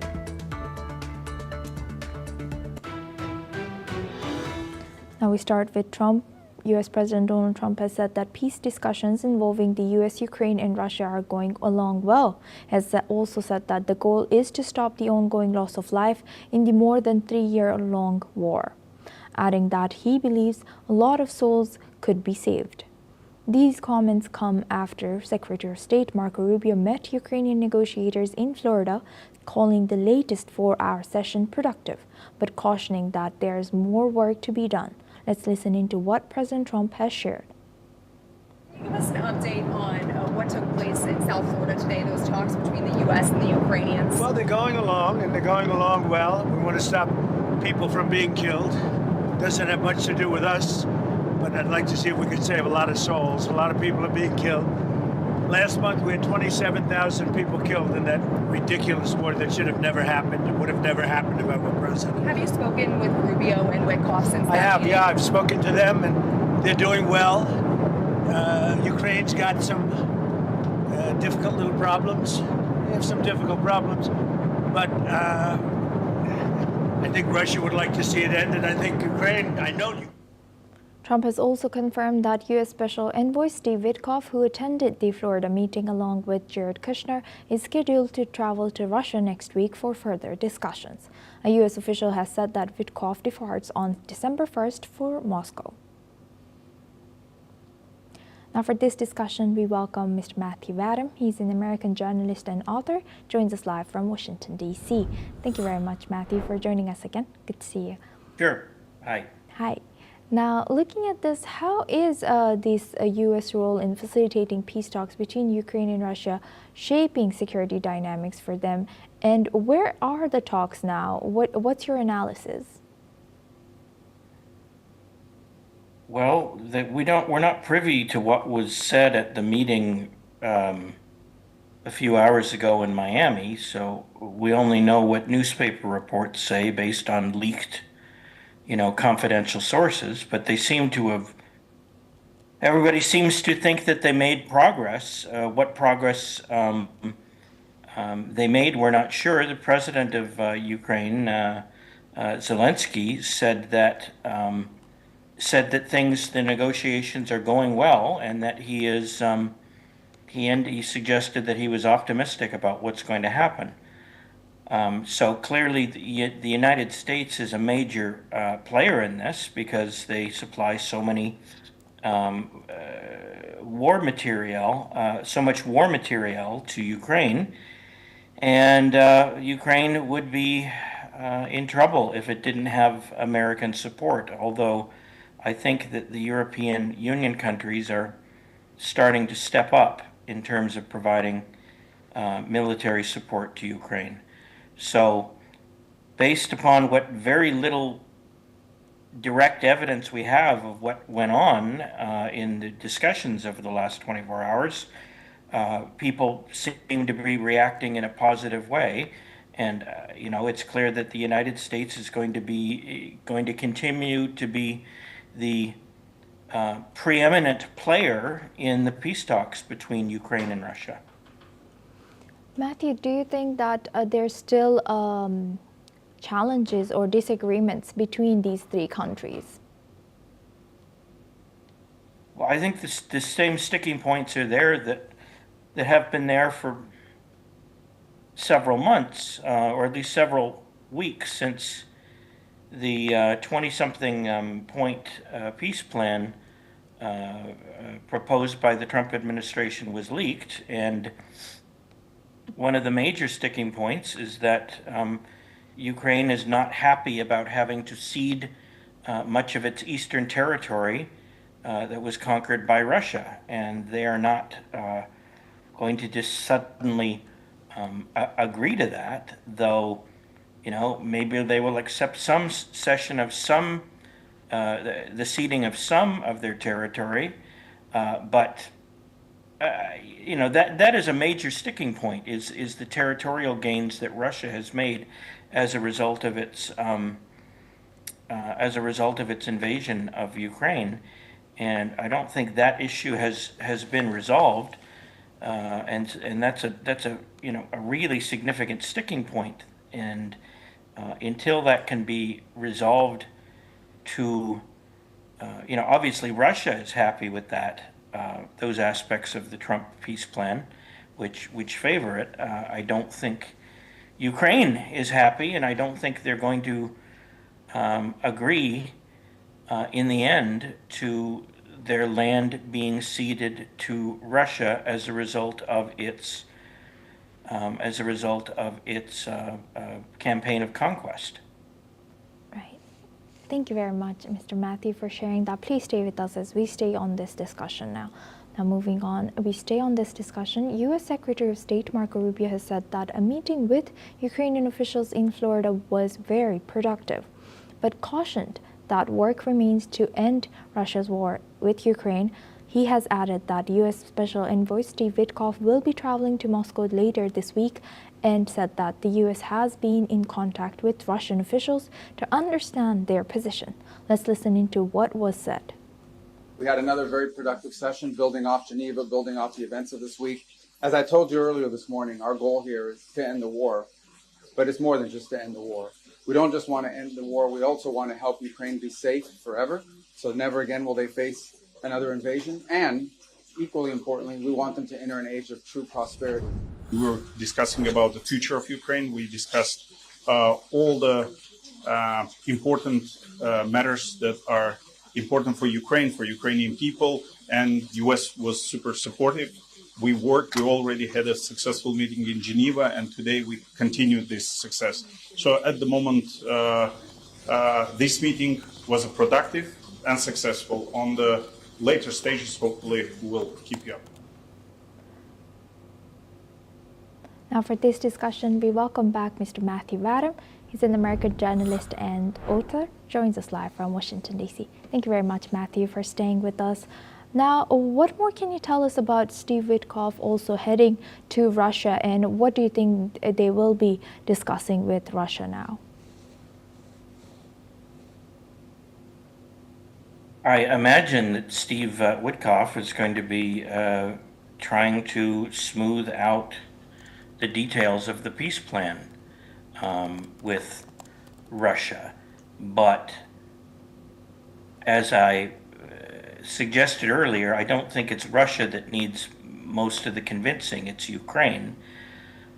Speaker 6: Now we start with Trump. U.S. President Donald Trump has said that peace discussions involving the U.S., Ukraine, and Russia are going along well. He has also said that the goal is to stop the ongoing loss of life in the more than 3-year-long war, adding that he believes a lot of souls could be saved. These comments come after Secretary of State Marco Rubio met Ukrainian negotiators in Florida, calling the latest 4-hour session productive, but cautioning that there is more work to be done. Let's listen into what President Trump has shared.
Speaker 4: Can you give us an update on what took place in South Florida today, those talks between the U.S. and the Ukrainians?
Speaker 5: Well, they're going along, and they're going along well. We want to stop people from being killed. Doesn't have much to do with us, but I'd like to see if we can save a lot of souls. A lot of people are being killed. Last month, we had 27,000 people killed in that ridiculous war that should have never happened. It would have never happened if I were president.
Speaker 4: Have you spoken with Rubio and Witkoff since that?
Speaker 5: I have,
Speaker 4: meeting?
Speaker 5: yeah. I've spoken to them, and they're doing well. Ukraine's got some difficult little problems. They have some difficult problems, but I think Russia would like to see it end, and I think Ukraine, I know you.
Speaker 6: Trump has also confirmed that U.S. Special Envoy Steve Witkoff, who attended the Florida meeting along with Jared Kushner, is scheduled to travel to Russia next week for further discussions. A U.S. official has said that Witkoff departs on December 1st for Moscow. Now for this discussion, we welcome Mr. Matthew Adam. He's an American journalist and author, joins us live from Washington, D.C. Thank you very much, Matthew, for joining us again. Good to see you.
Speaker 7: Sure. Hi.
Speaker 6: Hi. Now, looking at this, how is this U.S. role in facilitating peace talks between Ukraine and Russia shaping security dynamics for them? And where are the talks now? What's your analysis?
Speaker 7: Well, we're not privy to what was said at the meeting a few hours ago in Miami, so we only know what newspaper reports say based on leaked, confidential sources. But they seem to have. Everybody seems to think that they made progress. What progress they made, we're not sure. The president of Ukraine, Zelensky, said that. The negotiations are going well, and that he suggested that he was optimistic about what's going to happen. So clearly the United States is a major player in this because they supply so many war material to Ukraine, and Ukraine would be in trouble if it didn't have American support, although I think that the European Union countries are starting to step up in terms of providing military support to Ukraine. So, based upon what very little direct evidence we have of what went on in the discussions over the last 24 hours, people seem to be reacting in a positive way. And, it's clear that the United States is going to continue to be the preeminent player in the peace talks between Ukraine and Russia.
Speaker 6: Matthew, do you think that there's still challenges or disagreements between these three countries?
Speaker 7: Well, I think the same sticking points are there that have been there for several months, or at least several weeks since the 20-something point peace plan proposed by the Trump administration was leaked. And one of the major sticking points is that Ukraine is not happy about having to cede much of its eastern territory that was conquered by Russia. And they are not going to just suddenly agree to that, though maybe they will accept some cession of the ceding of some of their territory, but that is a major sticking point. Is the territorial gains that Russia has made as a result of its invasion of Ukraine, and I don't think that issue has been resolved, and that's a really significant sticking point. And until that can be resolved to, obviously Russia is happy with that, those aspects of the Trump peace plan, which favor it. I don't think Ukraine is happy, and I don't think they're going to agree in the end to their land being ceded to Russia as a result of its campaign of conquest.
Speaker 6: Right. Thank you very much, Mr. Matthew, for sharing that. Please stay with us as we stay on this discussion now. Now moving on, we stay on this discussion. U.S. Secretary of State Marco Rubio has said that a meeting with Ukrainian officials in Florida was very productive, but cautioned that work remains to end Russia's war with Ukraine. He has added that U.S. Special Envoy Steve Witkoff will be traveling to Moscow later this week, and said that the U.S. has been in contact with Russian officials to understand their position. Let's listen into what was said.
Speaker 17: We had another very productive session building off Geneva, building off the events of this week. As I told you earlier this morning, our goal here is to end the war, but it's more than just to end the war. We don't just want to end the war, we also want to help Ukraine be safe forever, so never again will they face another invasion, and equally importantly, we want them to enter an age of true prosperity.
Speaker 23: We were discussing about the future of Ukraine. We discussed all the important matters that are important for Ukraine, for Ukrainian people, and US was super supportive. We already had a successful meeting in Geneva, and today we continue this success. So at the moment, this meeting was productive and successful. On the later stages, hopefully, we'll keep you up.
Speaker 6: Now for this discussion, we welcome back Mr. Matthew Vadum. He's an American journalist and author, joins us live from Washington, D.C. Thank you very much, Matthew, for staying with us. Now, what more can you tell us about Steve Witkoff also heading to Russia, and what do you think they will be discussing with Russia now?
Speaker 7: I imagine that Steve Witkoff is going to be trying to smooth out the details of the peace plan with Russia. But as I suggested earlier, I don't think it's Russia that needs most of the convincing, it's Ukraine.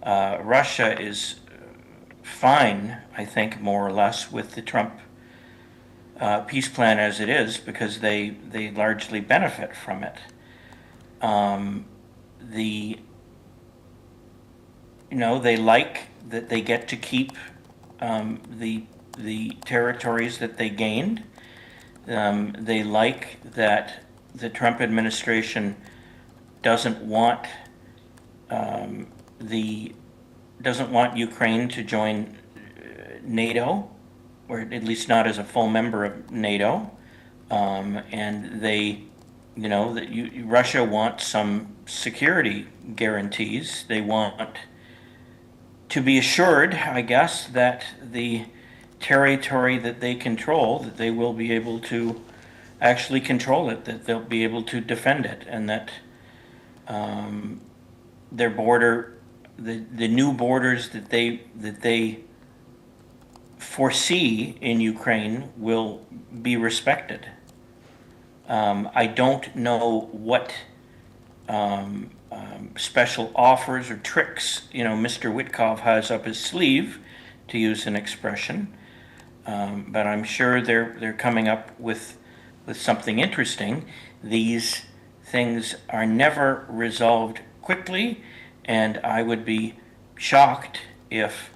Speaker 7: Russia is fine, I think, more or less, with the Trump peace plan as it is, because they largely benefit from it. They like that they get to keep the territories that they gained. They like that the Trump administration doesn't want Ukraine to join NATO, or at least not as a full member of NATO, and Russia wants some security guarantees. They want to be assured, I guess, that the territory that they control, that they will be able to actually control it, that they'll be able to defend it, and that their border, the new borders that they foresee in Ukraine will be respected. I don't know what special offers or tricks Mr. Witkoff has up his sleeve, to use an expression, but I'm sure they're coming up with something interesting. These things are never resolved quickly, and I would be shocked if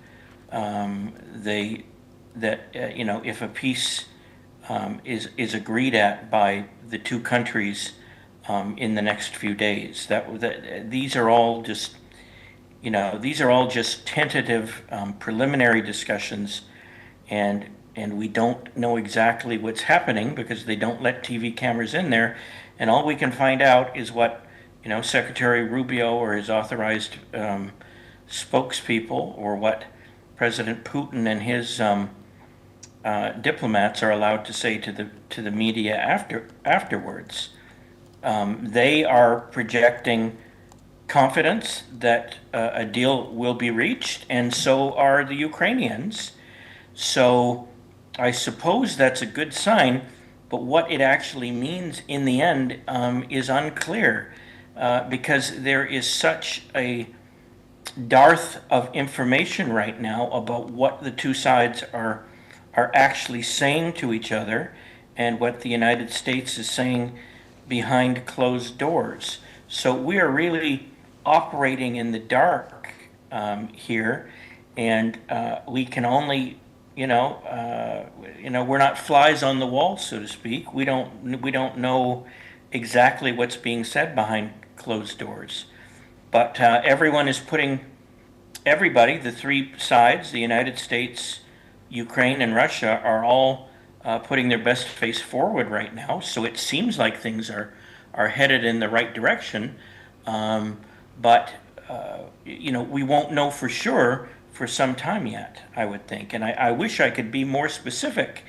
Speaker 7: if a peace is agreed at by the two countries in the next few days. These are all just tentative preliminary discussions, and we don't know exactly what's happening because they don't let TV cameras in there, and all we can find out is what Secretary Rubio or his authorized spokespeople, or what President Putin and his diplomats are allowed to say to the media afterwards. They are projecting confidence that a deal will be reached, and so are the Ukrainians. So I suppose that's a good sign, but what it actually means in the end is unclear, because there is such a dearth of information right now about what the two sides are actually saying to each other, and what the United States is saying behind closed doors. So we are really operating in the dark here, and we can only, we're not flies on the wall, so to speak. We don't know exactly what's being said behind closed doors. But everyone is everybody, the three sides, the United States, Ukraine, and Russia, are all putting their best face forward right now. So it seems like things are headed in the right direction. But we won't know for sure for some time yet, I would think. And I wish I could be more specific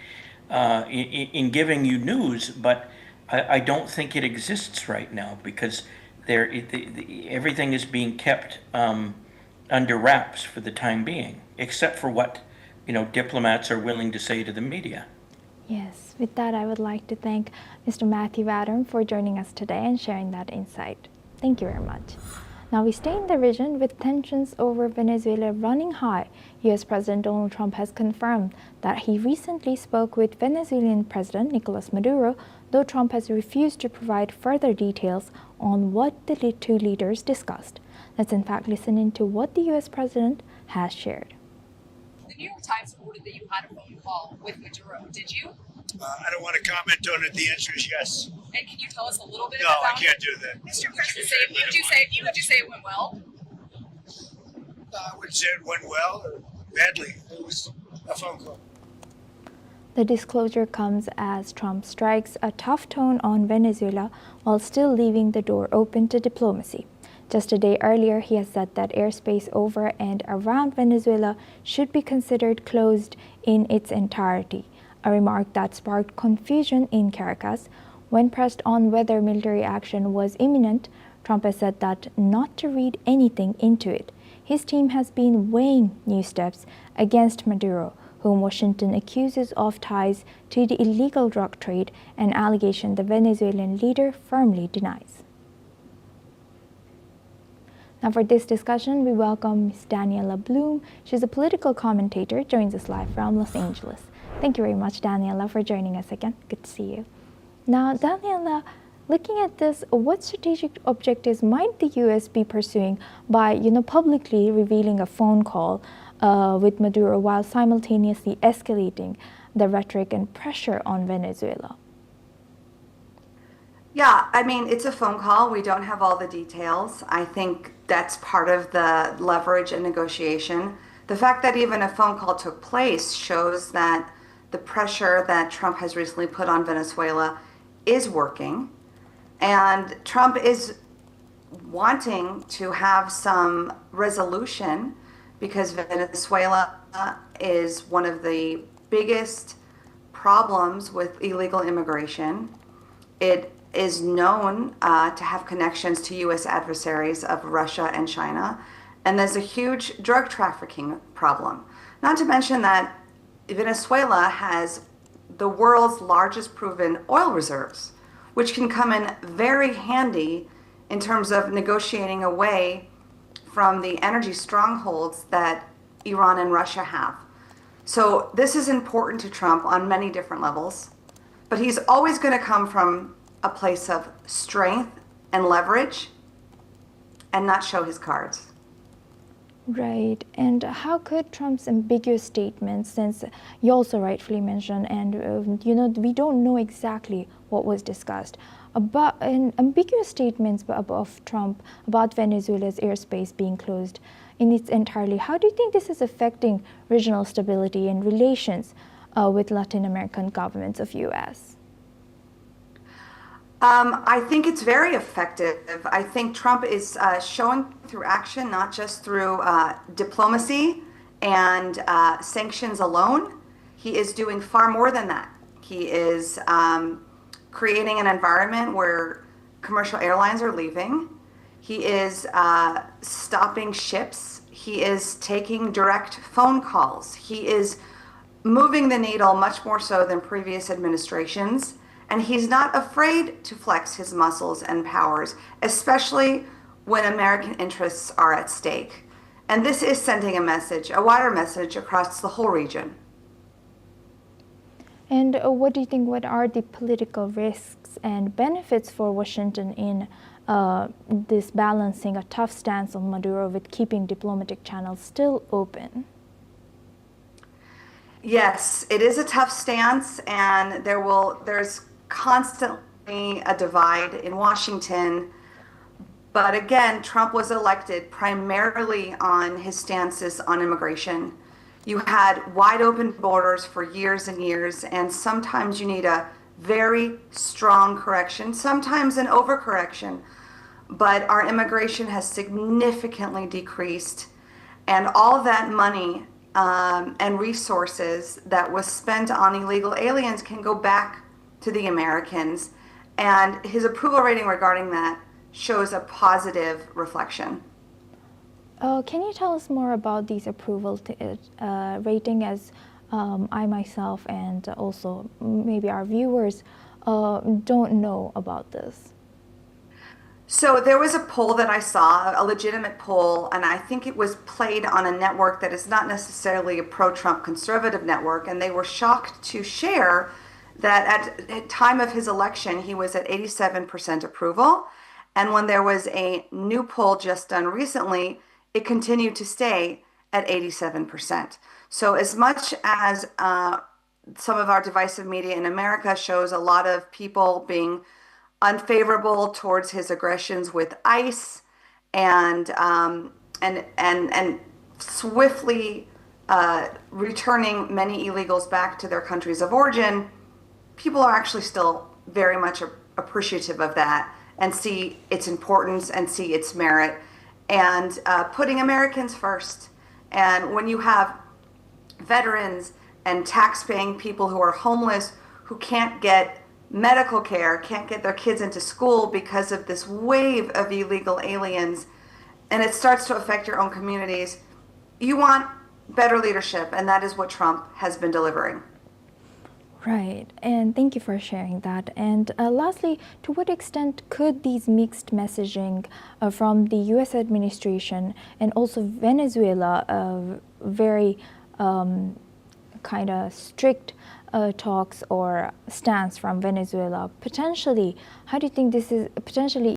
Speaker 7: in giving you news, but I don't think it exists right now, because everything is being kept under wraps for the time being, except for what diplomats are willing to say to the media.
Speaker 6: Yes, with that, I would like to thank Mr. Matthew Vadum for joining us today and sharing that insight. Thank you very much. Now we stay in the region with tensions over Venezuela running high. U.S. President Donald Trump has confirmed that he recently spoke with Venezuelan President Nicolas Maduro, though Trump has refused to provide further details on what the two leaders discussed. Let's in fact listen into what the U.S. President has shared.
Speaker 4: The New York Times reported that you had a phone call with Maduro. Did you?
Speaker 5: I don't want to comment on it. The answer is yes.
Speaker 4: And can you tell us a little bit
Speaker 5: No,
Speaker 4: about
Speaker 5: I can't do that.
Speaker 4: Mr. President, would you say it went well?
Speaker 5: I would say it went well or badly. It was a phone call.
Speaker 6: The disclosure comes as Trump strikes a tough tone on Venezuela while still leaving the door open to diplomacy. Just a day earlier, he has said that airspace over and around Venezuela should be considered closed in its entirety, a remark that sparked confusion in Caracas. When pressed on whether military action was imminent, Trump has said that not to read anything into it. His team has been weighing new steps against Maduro, whom Washington accuses of ties to the illegal drug trade, an allegation the Venezuelan leader firmly denies. Now for this discussion, we welcome Ms. Daniela Bloom. She's a political commentator, joins us live from Los Angeles. Thank you very much, Daniela, for joining us again. Good to see you. Now, Daniela, looking at this, what strategic objectives might the U.S. be pursuing by, publicly revealing a phone call with Maduro while simultaneously escalating the rhetoric and pressure on Venezuela?
Speaker 15: Yeah, I mean, it's a phone call. We don't have all the details. I think that's part of the leverage and negotiation. The fact that even a phone call took place shows that the pressure that Trump has recently put on Venezuela is working. And Trump is wanting to have some resolution because Venezuela is one of the biggest problems with illegal immigration. It is known to have connections to U.S. adversaries of Russia and China. And there's a huge drug trafficking problem. Not to mention that Venezuela has the world's largest proven oil reserves, which can come in very handy in terms of negotiating away from the energy strongholds that Iran and Russia have. So this is important to Trump on many different levels, but he's always going to come from a place of strength and leverage and not show his cards.
Speaker 6: Right. And how could Trump's ambiguous statements, since you also rightfully mentioned, and we don't know exactly what was discussed, about ambiguous statements of Trump about Venezuela's airspace being closed in its entirety, how do you think this is affecting regional stability and relations with Latin American governments of U.S.?
Speaker 15: I think it's very effective. I think Trump is showing through action, not just through diplomacy and sanctions alone. He is doing far more than that. He is creating an environment where commercial airlines are leaving. He is stopping ships. He is taking direct phone calls. He is moving the needle much more so than previous administrations. And he's not afraid to flex his muscles and powers, especially when American interests are at stake. And this is sending a message, a wider message across the whole region.
Speaker 6: And what do you think, what are the political risks and benefits for Washington in this balancing a tough stance on Maduro with keeping diplomatic channels still open?
Speaker 15: Yes, it is a tough stance, and there's constantly a divide in Washington. But again, Trump was elected primarily on his stances on immigration. You had wide open borders for years and years, and sometimes you need a very strong correction, sometimes an overcorrection. But our immigration has significantly decreased, and all that money and resources that was spent on illegal aliens can go back to the Americans, and his approval rating regarding that shows a positive reflection.
Speaker 6: Can you tell us more about these approval rating, as I myself and also maybe our viewers don't know about this?
Speaker 15: So there was a poll that I saw, a legitimate poll, and I think it was played on a network that is not necessarily a pro-Trump conservative network, and they were shocked to share that at the time of his election, he was at 87% approval, and when there was a new poll just done recently, it continued to stay at 87%. So as much as some of our divisive media in America shows a lot of people being unfavorable towards his aggressions with ICE and swiftly returning many illegals back to their countries of origin, people are actually still very much appreciative of that and see its importance and see its merit and putting Americans first. And when you have veterans and tax-paying people who are homeless, who can't get medical care, can't get their kids into school because of this wave of illegal aliens, and it starts to affect your own communities, you want better leadership, and that is what Trump has been delivering.
Speaker 6: Right, and thank you for sharing that. And lastly, to what extent could these mixed messaging from the U.S. administration and also Venezuela, very kind of strict talks or stance from Venezuela, potentially, how do you think this is potentially